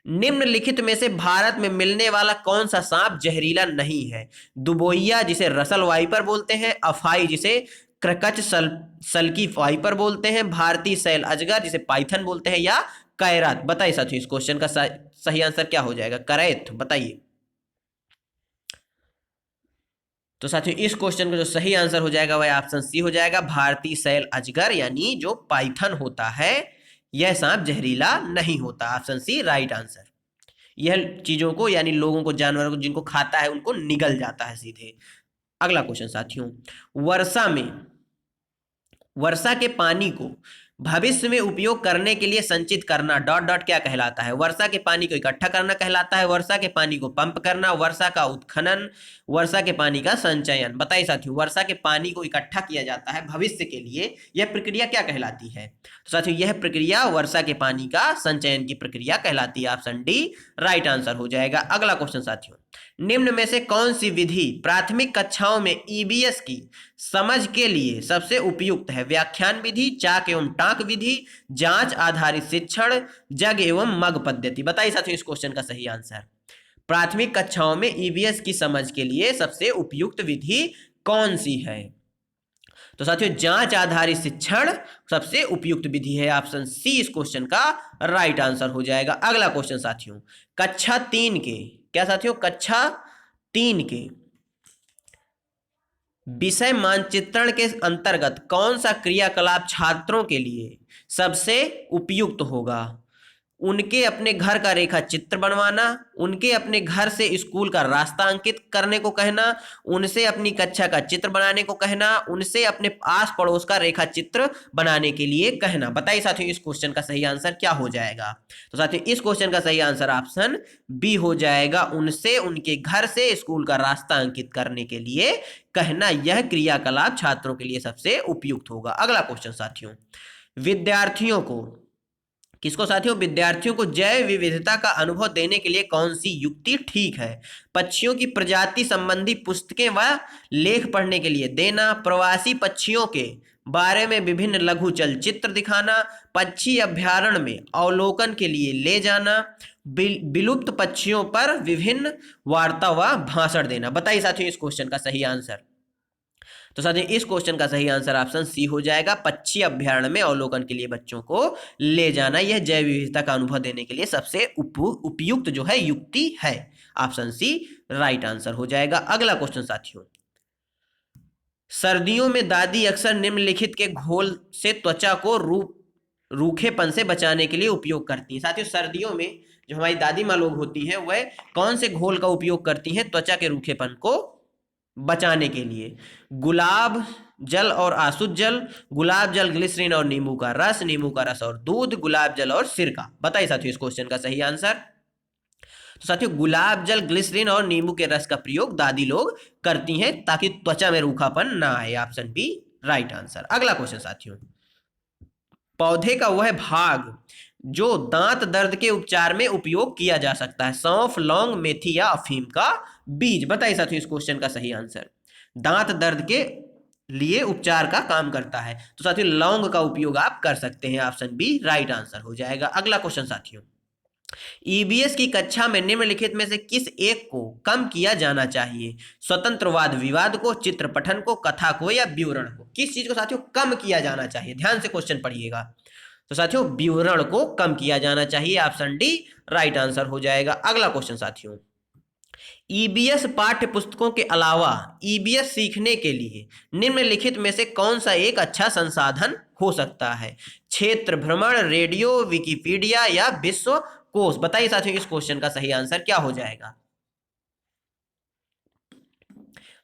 निम्नलिखित में से भारत में मिलने वाला कौन सा सांप जहरीला नहीं है? दुबोइया जिसे रसल वाइपर बोलते हैं, अफाई जिसे क्रकच सल्की वाइपर बोलते हैं, भारतीय सैल अजगर जिसे पाइथन बोलते हैं, या कैरात? बताइए साथियों इस क्वेश्चन का सही आंसर क्या हो जाएगा? करैत, बताइए। तो साथियों इस क्वेश्चन का जो सही आंसर हो जाएगा वह ऑप्शन सी हो जाएगा, भारतीय सैल अजगर, यानी जो पाइथन होता है यह सांप जहरीला नहीं होता, ऑप्शन सी राइट आंसर। यह चीजों को यानी लोगों को, जानवरों को जिनको खाता है उनको निगल जाता है सीधे। अगला क्वेश्चन साथियों, वर्षा के पानी को भविष्य में उपयोग करने के लिए संचित करना डॉट डॉट क्या कहलाता है? वर्षा के पानी को इकट्ठा करना कहलाता है, वर्षा के पानी को पंप करना, वर्षा का उत्खनन, वर्षा के पानी का संचयन? बताइए साथियों, वर्षा के पानी को इकट्ठा किया जाता है भविष्य के लिए, यह प्रक्रिया क्या कहलाती है? तो साथियों यह प्रक्रिया वर्षा के पानी का संचयन की प्रक्रिया कहलाती है, ऑप्शन डी राइट आंसर हो जाएगा। अगला क्वेश्चन साथियों, निम्न में से कौन सी विधि प्राथमिक कक्षाओं में ईबीएस की समझ के लिए सबसे उपयुक्त है? व्याख्यान विधि, चाक एवं टाक विधि, जांच आधारित शिक्षण, जग एवं मग पद्धति? बताइए साथियों इस क्वेश्चन का सही आंसर। प्राथमिक कक्षाओं में ईबीएस की समझ के लिए सबसे उपयुक्त विधि कौन सी है? तो साथियों जांच आधारित शिक्षण सबसे उपयुक्त विधि है, ऑप्शन सी इस क्वेश्चन का राइट आंसर हो जाएगा। अगला क्वेश्चन साथियों, कक्षा 3 के, क्या साथियों, कक्षा 3 के विषय मानचित्रण के अंतर्गत कौन सा क्रियाकलाप छात्रों के लिए सबसे उपयुक्त होगा? उनके अपने घर का रेखा चित्र बनवाना, उनके अपने घर से स्कूल का रास्ता अंकित करने को कहना, उनसे अपनी कक्षा का चित्र बनाने को कहना, उनसे अपने आस पड़ोस का रेखा चित्र बनाने के लिए कहना? बताइए साथियों इस क्वेश्चन का सही आंसर क्या हो जाएगा? तो साथियों इस क्वेश्चन का सही आंसर ऑप्शन बी हो जाएगा, उनसे उनके घर से स्कूल का रास्ता अंकित करने के लिए कहना, यह क्रियाकलाप छात्रों के लिए सबसे उपयुक्त होगा। अगला क्वेश्चन साथियों, विद्यार्थियों को, किसको साथियों, विद्यार्थियों को जैव विविधता का अनुभव देने के लिए कौन सी युक्ति ठीक है? पक्षियों की प्रजाति संबंधी पुस्तकें व लेख पढ़ने के लिए देना, प्रवासी पक्षियों के बारे में विभिन्न लघु चलचित्र दिखाना, पक्षी अभ्यारण्य में अवलोकन के लिए ले जाना, विलुप्त पक्षियों पर विभिन्न वार्ता व भाषण देना? बताइए साथियों इस क्वेश्चन का सही आंसर। तो साथियों इस क्वेश्चन का सही आंसर ऑप्शन सी हो जाएगा, पक्षी अभ्यारण्य में अवलोकन के लिए बच्चों को ले जाना, यह जैव विविधता का अनुभव देने के लिए सबसे उपयुक्त जो है युक्ति है, ऑप्शन सी राइट आंसर हो जाएगा। अगला क्वेश्चन साथियों, सर्दियों में दादी अक्सर निम्नलिखित के घोल से त्वचा को रूखेपन से बचाने के लिए उपयोग करती है। साथियों सर्दियों में जो हमारी दादी माँ लोग होती हैं वह कौन से घोल का उपयोग करती हैं त्वचा के रूखेपन को बचाने के लिए? गुलाब जल और आसुत जल, गुलाब जल ग्लिसरीन और नींबू का रस, नींबू का रस और दूध, गुलाब जल और सिरका? बताइए साथियों इस क्वेश्चन का सही आंसर। तो साथियों गुलाब जल ग्लिसरीन और नींबू के रस का प्रयोग दादी लोग करती हैं ताकि त्वचा में रूखापन ना आए, ऑप्शन बी राइट आंसर। अगला क्वेश्चन साथियों, पौधे का वह भाग जो दांत दर्द के उपचार में उपयोग किया जा सकता है? सौंफ, लौंग, मेथी या अफीम का बीज? बताइए साथियों इस क्वेश्चन का सही आंसर। दांत दर्द के लिए उपचार का काम करता है, तो साथियों लौंग का उपयोग आप कर सकते हैं, ऑप्शन बी राइट आंसर हो जाएगा। अगला क्वेश्चन साथियों, ईबीएस की कक्षा में निम्नलिखित में से किस एक को कम किया जाना चाहिए? स्वतंत्रवाद विवाद को, चित्र पठन को, कथा को या विवरण को? किस चीज को साथियों कम किया जाना चाहिए? ध्यान से क्वेश्चन पढ़िएगा। तो साथियों विवरण को कम किया जाना चाहिए, ऑप्शन डी राइट आंसर हो जाएगा। अगला क्वेश्चन साथियों, ईबीएस पाठ्य पुस्तकों के अलावा ईबीएस सीखने के लिए निम्नलिखित में से कौन सा एक अच्छा संसाधन हो सकता है? क्षेत्र भ्रमण, रेडियो, विकिपीडिया या विश्व कोश? बताइए साथियों इस क्वेश्चन का सही आंसर क्या हो जाएगा?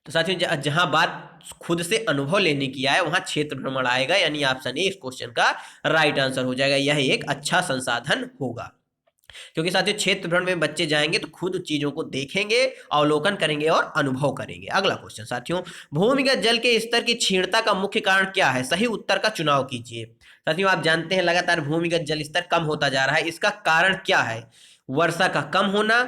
तो साथियों जहां बात खुद से अनुभव लेने की आए वहां क्षेत्र भ्रमण आएगा, यानी ऑप्शन ए इस क्वेश्चन का राइट आंसर हो जाएगा। यह एक अच्छा संसाधन होगा, क्योंकि साथियों क्षेत्र भ्रमण में बच्चे जाएंगे तो खुद चीजों को देखेंगे, अवलोकन करेंगे और अनुभव करेंगे। अगला क्वेश्चन साथियों, भूमिगत जल के स्तर की क्षीणता का मुख्य कारण क्या है? सही उत्तर का चुनाव कीजिए। साथियों आप जानते हैं लगातार भूमिगत जल स्तर कम होता जा रहा है, इसका कारण क्या है? वर्षा का कम होना,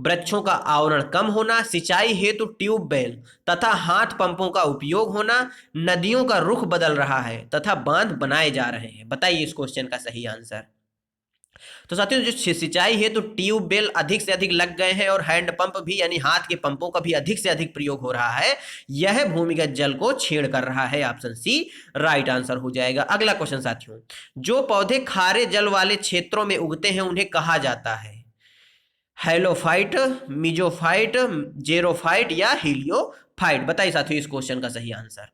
वृक्षों का आवरण कम होना, सिंचाई हेतु ट्यूबवेल तथा हाथ पंपों का उपयोग होना, नदियों का रुख बदल रहा है तथा बांध बनाए जा रहे हैं। बताइए इस क्वेश्चन का सही आंसर। तो साथियों जो सिंचाई है तो ट्यूबवेल अधिक से अधिक लग गए हैं और हैंडपंप भी यानी हाथ के पंपों का भी अधिक से अधिक प्रयोग हो रहा है, यह भूमिगत जल को छेड़ कर रहा है। ऑप्शन सी राइट आंसर हो जाएगा। अगला क्वेश्चन साथियों, जो पौधे खारे जल वाले क्षेत्रों में उगते हैं उन्हें कहा जाता है? हेलोफाइट, मीजोफाइट, जेरोफाइट या हीलियोफाइट? बताइए साथियों इस क्वेश्चन का सही आंसर।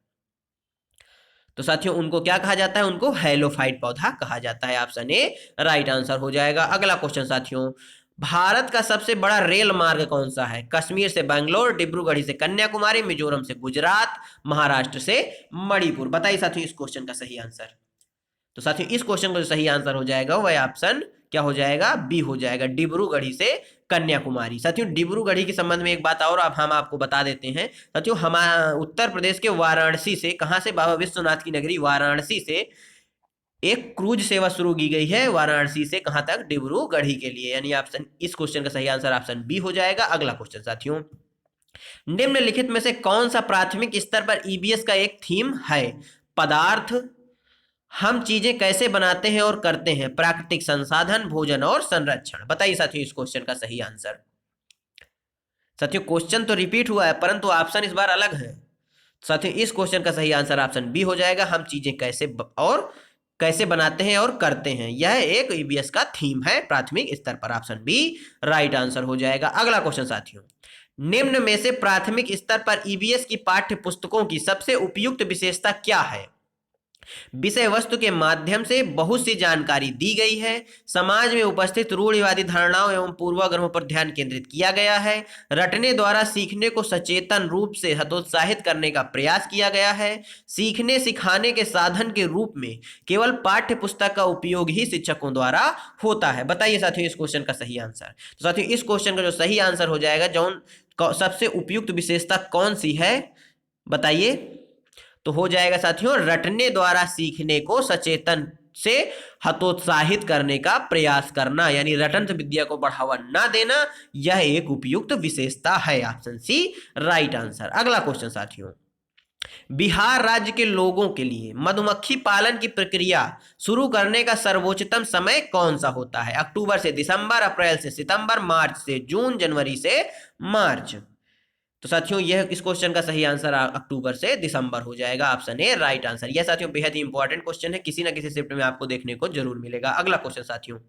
तो साथियों उनको क्या कहा जाता है? उनको हेलोफाइट पौधा कहा जाता है। ऑप्शन ए राइट आंसर हो जाएगा। अगला क्वेश्चन साथियों, भारत का सबसे बड़ा रेल मार्ग कौन सा है? कश्मीर से बैंगलोर, डिब्रूगढ़ से कन्याकुमारी, मिजोरम से गुजरात, महाराष्ट्र से मणिपुर? बताइए साथियों इस क्वेश्चन का सही आंसर। तो साथियों इस क्वेश्चन का जो सही आंसर हो जाएगा वह ऑप्शन क्या हो जाएगा? बी हो जाएगा, डिब्रूगढ़ी से कन्याकुमारी। साथियों डिब्रूगढ़ी के संबंध में एक बात और अब हम आपको बता देते हैं। साथियों हमारा उत्तर प्रदेश के वाराणसी से, कहां से? बाबा विश्वनाथ की नगरी वाराणसी से एक क्रूज सेवा शुरू की गई है, वाराणसी से कहां तक? डिब्रूगढ़ी के लिए, यानी ऑप्शन इस क्वेश्चन का सही आंसर ऑप्शन बी हो जाएगा। अगला क्वेश्चन साथियों, निम्नलिखित में से कौन सा प्राथमिक स्तर पर ईबीएस का एक थीम है? पदार्थ, हम चीजें कैसे बनाते हैं और करते हैं, प्राकृतिक संसाधन, भोजन और संरक्षण? बताइए साथियों इस क्वेश्चन का सही आंसर। साथियों क्वेश्चन तो रिपीट हुआ है परंतु ऑप्शन इस बार अलग है। साथियों इस क्वेश्चन का सही आंसर ऑप्शन बी हो जाएगा, हम चीजें कैसे बनाते हैं और करते हैं। यह एक ईबीएस का थीम है प्राथमिक स्तर पर। ऑप्शन बी राइट आंसर हो जाएगा। अगला क्वेश्चन साथियों, निम्न में से प्राथमिक स्तर पर ईबीएस की पाठ्य पुस्तकों की सबसे उपयुक्त विशेषता क्या है? विषय वस्तु के माध्यम से बहुत सी जानकारी दी गई है, समाज में उपस्थित रूढ़िवादी धारणाओं एवं पूर्वाग्रहों पर ध्यान केंद्रित किया गया है, रटने द्वारा सीखने को सचेतन रूप से हतोत्साहित करने का प्रयास किया गया है, सीखने सिखाने के साधन के रूप में केवल पाठ्य पुस्तक का उपयोग ही शिक्षकों द्वारा होता है। बताइए साथियों इस क्वेश्चन का सही आंसर। तो साथियों इस क्वेश्चन का जो सही आंसर हो जाएगा, जौन सबसे उपयुक्त विशेषता कौन सी है बताइए? तो हो जाएगा साथियों, रटने द्वारा सीखने को सचेतन से हतोत्साहित करने का प्रयास करना, यानी रटंत विद्या को बढ़ावा ना देना, यह एक उपयुक्त विशेषता है। Option C right answer. अगला क्वेश्चन साथियों, बिहार राज्य के लोगों के लिए मधुमक्खी पालन की प्रक्रिया शुरू करने का सर्वोच्चतम समय कौन सा होता है? अक्टूबर से दिसंबर, अप्रैल से सितंबर, मार्च से जून, जनवरी से मार्च? तो साथियों यह इस क्वेश्चन का सही आंसर अक्टूबर से दिसंबर हो जाएगा। Option A right answer. यह साथियों बेहद ही इंपॉर्टेंट क्वेश्चन है, किसी ना किसी शिफ्ट में आपको देखने को जरूर मिलेगा। अगला क्वेश्चन साथियों,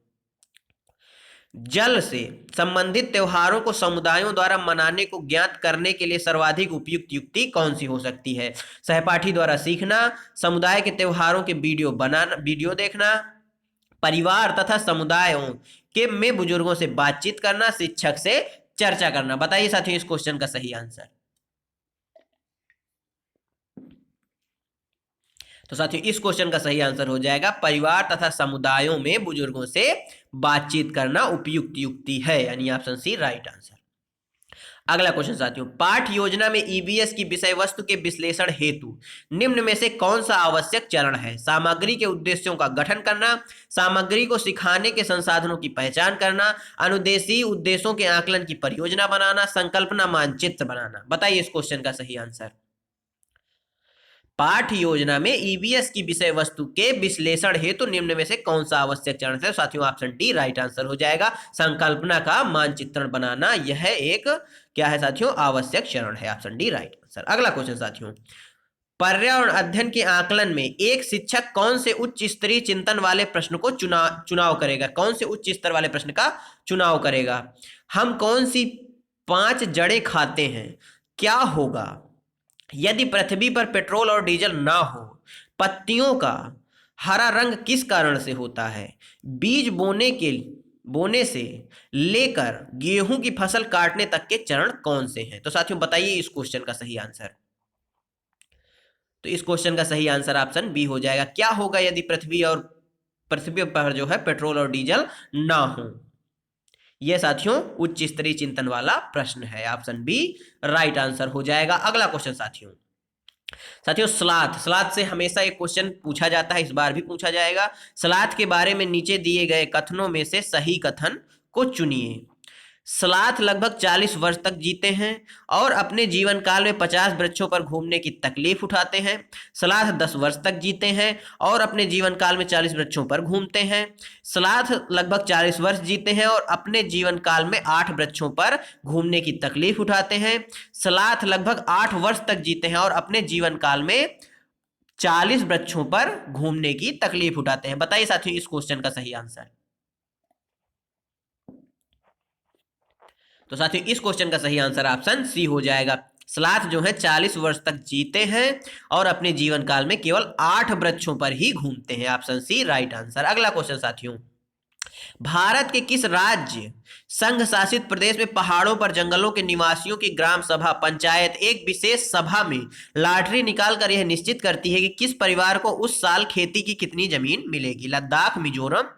जल से संबंधित त्योहारों को समुदायों द्वारा मनाने को ज्ञात करने के लिए सर्वाधिक उपयुक्त युक्ति कौन सी हो सकती है? सहपाठी द्वारा सीखना, समुदाय के त्योहारों के वीडियो देखना, परिवार तथा समुदायों के में बुजुर्गों से बातचीत करना, शिक्षक से चर्चा करना? बताइए साथियों इस क्वेश्चन का सही आंसर। तो साथियों इस क्वेश्चन का सही आंसर हो जाएगा, परिवार तथा समुदायों में बुजुर्गों से बातचीत करना उपयुक्त युक्ति है, यानी ऑप्शन सी राइट आंसर। अगला क्वेश्चन साथियों, पाठ योजना में ईबीएस की विषय वस्तु के विश्लेषण हेतु निम्न में से कौन सा आवश्यक चरण है? सामग्री के उद्देश्यों का गठन करना, सामग्री को सिखाने के संसाधनों की पहचान करना, अनुदेशीय उद्देश्यों के आकलन की परियोजना बनाना, संकल्पना मानचित्र बनाना? बताइए इस क्वेश्चन का सही आंसर। पाठ योजना में ईबीएस की विषय वस्तु के विश्लेषण हेतु निम्न में से कौन सा आवश्यक चरण है? साथियों ऑप्शन डी राइट आंसर हो जाएगा, संकल्पना का मानचित्रण बनाना यह एक क्या है साथियों? आवश्यक चरण है। Option D right answer. अगला क्वेश्चन साथियों, पर्यावरण अध्ययन के आकलन में एक शिक्षक कौन से उच्च स्तरीय चिंतन वाले प्रश्न को चुनाव करेगा? कौन से उच्च स्तर वाले प्रश्न का चुनाव करेगा? हम कौन सी 5 जड़ें खाते हैं, क्या होगा? यदि पृथ्वी पर पेट्रोल और डीजल ना हो, पत्तियों का हरा रंग किस कारण से होता है? बीज बोने से लेकर गेहूं की फसल काटने तक के चरण कौन से हैं? तो साथियों बताइए इस क्वेश्चन का सही आंसर। तो इस क्वेश्चन का सही आंसर ऑप्शन बी हो जाएगा। क्या होगा यदि पृथ्वी पर जो है पेट्रोल और डीजल ना हो? यह साथियों उच्च स्तरीय चिंतन वाला प्रश्न है, ऑप्शन बी राइट आंसर हो जाएगा। अगला क्वेश्चन साथियों, सलाद से हमेशा एक क्वेश्चन पूछा जाता है, इस बार भी पूछा जाएगा। सलाद के बारे में नीचे दिए गए कथनों में से सही कथन को चुनिए। सलाद लगभग 40 वर्ष तक जीते हैं और अपने जीवन काल में 50 वृक्षों पर घूमने की तकलीफ उठाते हैं। सलाद 10 वर्ष तक जीते हैं और अपने जीवन काल में 40 वृक्षों पर घूमते हैं। सलाद लगभग 40 वर्ष जीते हैं और अपने जीवन काल में 8 वृक्षों पर घूमने की तकलीफ उठाते हैं। सलाद लगभग 8 वर्ष तक जीते हैं और अपने जीवन काल में 40 वृक्षों पर घूमने की तकलीफ उठाते हैं। बताइए साथियों इस क्वेश्चन का सही आंसर। तो साथियों इस क्वेश्चन का सही आंसर ऑप्शन सी हो जाएगा। सलाथ जो है 40 वर्ष तक जीते हैं और अपने जीवन काल में केवल 8 वृक्षों पर ही घूमते हैं, ऑप्शन सी राइट आंसर। अगला क्वेश्चन साथियों, भारत के किस राज्य संघ शासित प्रदेश में पहाड़ों पर जंगलों के निवासियों की ग्राम सभा पंचायत एक विशेष सभा में लॉटरी निकालकर यह निश्चित करती है कि किस परिवार को उस साल खेती की कितनी जमीन मिलेगी? लद्दाख, मिजोरम,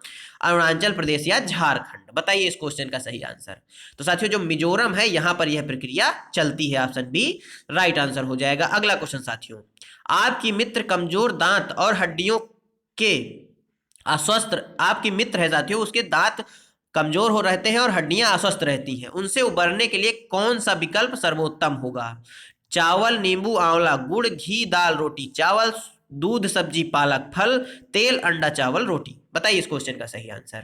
अरुणाचल प्रदेश या झारखंड? बताइए इस क्वेश्चन का सही आंसर। तो साथियों जो मिजोरम है यहां पर यह प्रक्रिया चलती है, ऑप्शन बी राइट आंसर हो जाएगा। अगला क्वेश्चन साथियों, आपकी मित्र कमजोर दांत और हड्डियों के अस्वस्थ, आपकी मित्र है साथियों उसके दांत कमजोर हो रहते हैं और हड्डियां अस्वस्थ रहती हैं, उनसे उबरने के लिए कौन सा विकल्प सर्वोत्तम होगा? चावल, नींबू, आंवला, गुड़, घी, दाल, रोटी, चावल, दूध, सब्जी, पालक, फल, तेल, अंडा, चावल, रोटी? बताइए इस क्वेश्चन का सही आंसर।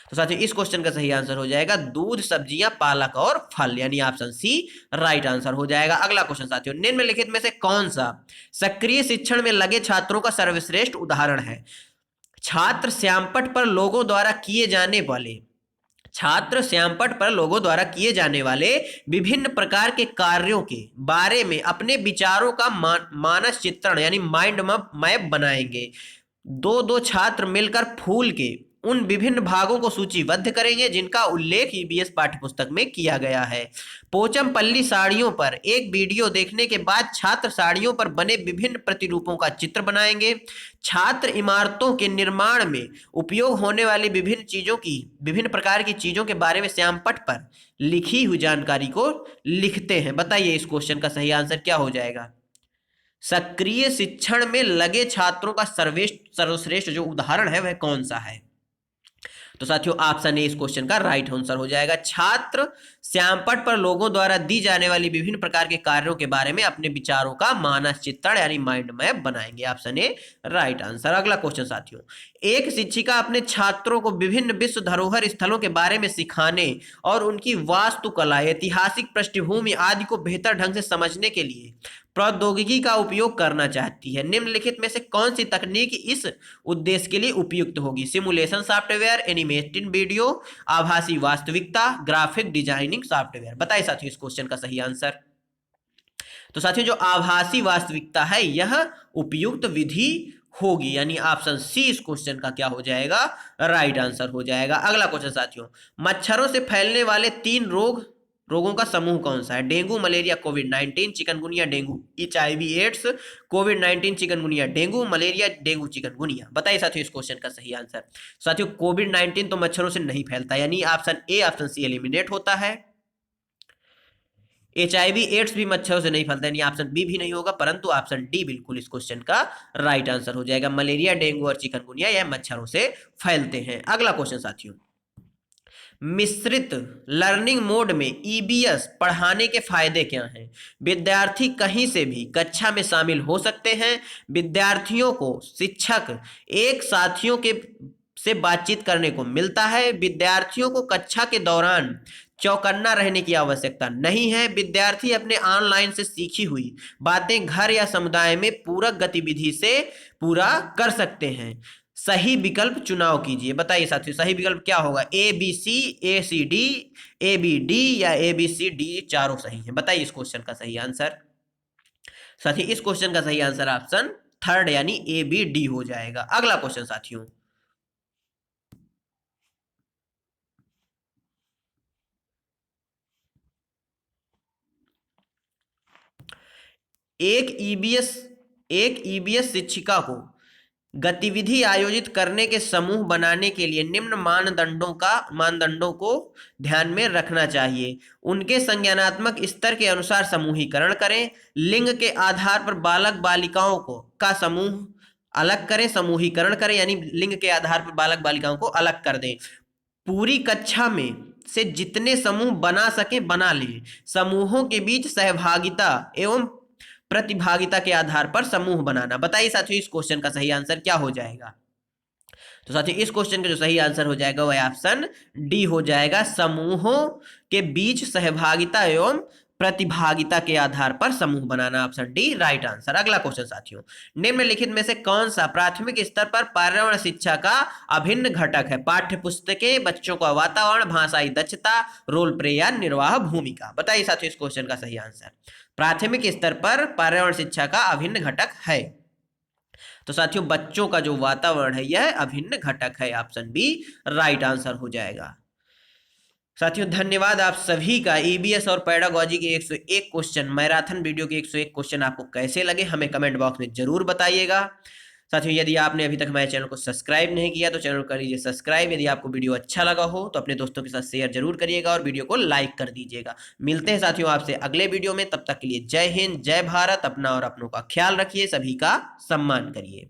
तो साथियों इस क्वेश्चन का सही आंसर हो जाएगा दूध, सब्जियां, पालक और फल, यानी ऑप्शन सी राइट आंसर हो जाएगा। अगला क्वेश्चन साथियों, निम्नलिखित में से कौन सा सक्रिय शिक्षण में लगे छात्रों का सर्वश्रेष्ठ उदाहरण है? छात्र श्यामपट्ट पर लोगों द्वारा किए जाने वाले विभिन्न प्रकार के कार्यों के बारे में अपने विचारों का मानस चित्रण यानी माइंड मैप बनाएंगे। दो छात्र मिलकर फूल के उन विभिन्न भागों को सूचीबद्ध करेंगे जिनका उल्लेख ईबीएस पाठ्यपुस्तक में किया गया है। पोचमपल्ली साड़ियों पर एक वीडियो देखने के बाद छात्र साड़ियों पर बने विभिन्न प्रतिरूपों का चित्र बनाएंगे। छात्र इमारतों के निर्माण में उपयोग होने वाली विभिन्न प्रकार की चीजों के बारे में श्यामपट्ट पर लिखी हुई जानकारी को लिखते हैं। बताइए इस क्वेश्चन का सही आंसर क्या हो जाएगा? सक्रिय शिक्षण में लगे छात्रों का सर्वश्रेष्ठ जो उदाहरण है वह कौन सा है? तो साथियों ऑप्शन ए इस क्वेश्चन का राइट आंसर हो जाएगा। छात्र श्यामपट्ट पर लोगों द्वारा दी जाने वाली विभिन्न प्रकार के कार्यों के बारे में अपने विचारों का मानस चित्रण यानी माइंड मैप बनाएंगे, ऑप्शन ए राइट आंसर। अगला क्वेश्चन साथियों, एक शिक्षिका अपने छात्रों को विभिन्न विश्व धरोहर स्थलों के बारे में सिखाने और उनकी वास्तुकला, ऐतिहासिक पृष्ठभूमि आदि को बेहतर ढंग से समझने के लिए प्रौद्योगिकी का उपयोग करना चाहती है। निम्नलिखित में से कौन सी तकनीक इस उद्देश्य के लिए उपयुक्त होगी? सिमुलेशन सॉफ्टवेयर, एनिमेटेड वीडियो, आभासी वास्तविकता, ग्राफिक डिजाइनिंग सॉफ्टवेयर? बताइए साथियों इस क्वेश्चन का सही आंसर। तो साथियों जो आभासी वास्तविकता है यह उपयुक्त विधि होगी, यानी ऑप्शन सी इस क्वेश्चन का क्या हो जाएगा? राइट आंसर हो जाएगा। अगला क्वेश्चन साथियों, मच्छरों से फैलने वाले 3 रोगों का समूह कौन सा है? डेंगू, मलेरिया, कोविड-19, चिकनगुनिया, डेंगू, एचआईवी एड्स, कोविड-19, chikungunya, dengue, malaria, dengue, chikungunya? बताइए साथियों इस क्वेश्चन का सही आंसर। साथियों कोविड-19 तो मच्छरों से नहीं फैलता, यानी option A, option C eliminate होता है। एचआईवी एड्स भी मच्छरों से नहीं फैलता, यानी ऑप्शन बी भी नहीं होगा, परंतु ऑप्शन डी बिल्कुल इस क्वेश्चन का राइट आंसर हो जाएगा। मलेरिया, डेंगू और चिकनगुनिया यह मच्छरों से फैलते हैं। अगला क्वेश्चन साथियों, मिश्रित लर्निंग मोड में ईबीएस पढ़ाने के फायदे क्या हैं? विद्यार्थी कहीं से भी कक्षा में शामिल हो सकते हैं। विद्यार्थियों को शिक्षक एक साथियों से बातचीत करने को मिलता है। विद्यार्थियों को कक्षा के दौरान चौकन्ना रहने की आवश्यकता नहीं है। विद्यार्थी अपने ऑनलाइन से सीखी हुई बातें घर या समुदाय में पूरक गतिविधि से पूरा कर सकते हैं। सही विकल्प चुनाव कीजिए। बताइए साथियों, सही विकल्प क्या होगा? A B C, A C D, A B D या ए बी सी डी चारों सही है? बताइए इस क्वेश्चन का सही आंसर। साथियों इस क्वेश्चन का सही आंसर ऑप्शन थर्ड यानी ए बी डी हो जाएगा। अगला क्वेश्चन साथियों, एक ईबीएस एक ईबीएस शिक्षिका को गतिविधि आयोजित करने के समूह बनाने के लिए निम्न मानदंडों को ध्यान में रखना चाहिए। उनके संज्ञानात्मक स्तर के अनुसार समूहीकरण करें। लिंग के आधार पर बालक बालिकाओं को का समूह अलग करें, समूहीकरण करें यानी लिंग के आधार पर बालक बालिकाओं को अलग कर दें। पूरी कक्षा में से जितने समूह बना सके बना लें। समूहों के बीच सहभागिता एवं प्रतिभागिता के आधार पर समूह बनाना। बताइए साथियों इस क्वेश्चन का सही आंसर क्या हो जाएगा? तो साथियों इस क्वेश्चन का जो सही आंसर हो जाएगा वह ऑप्शन डी हो जाएगा। समूहों के बीच सहभागिता एवं प्रतिभागिता के आधार पर समूह बनाना, ऑप्शन डी राइट आंसर। अगला क्वेश्चन साथियों, निम्नलिखित में से कौन सा प्राथमिक स्तर पर पर्यावरण शिक्षा का अभिन्न घटक है? पाठ्य पुस्तकें, बच्चों का वातावरण, भाषाई दक्षता, रोल प्ले या निर्वाह भूमिका। बताइए साथियों इस क्वेश्चन का सही आंसर। प्राथमिक स्तर पर पर्यावरण शिक्षा का अभिन्न घटक है, तो साथियों बच्चों का जो वातावरण है यह अभिन्न घटक है, ऑप्शन बी राइट आंसर हो जाएगा। साथियों धन्यवाद आप सभी का। ईबीएस और पेडागोजी के 101 क्वेश्चन, मैराथन वीडियो के 101 क्वेश्चन आपको कैसे लगे हमें कमेंट बॉक्स में जरूर बताइएगा। साथियों यदि आपने अभी तक हमारे चैनल को सब्सक्राइब नहीं किया तो चैनल को कर लीजिए सब्सक्राइब। यदि आपको वीडियो अच्छा लगा हो तो अपने दोस्तों के साथ शेयर जरूर करिएगा और वीडियो को लाइक कर दीजिएगा। मिलते हैं साथियों आपसे अगले वीडियो में, तब तक के लिए जय हिंद, जय भारत। अपना और अपनों का ख्याल रखिए, सभी का सम्मान करिए।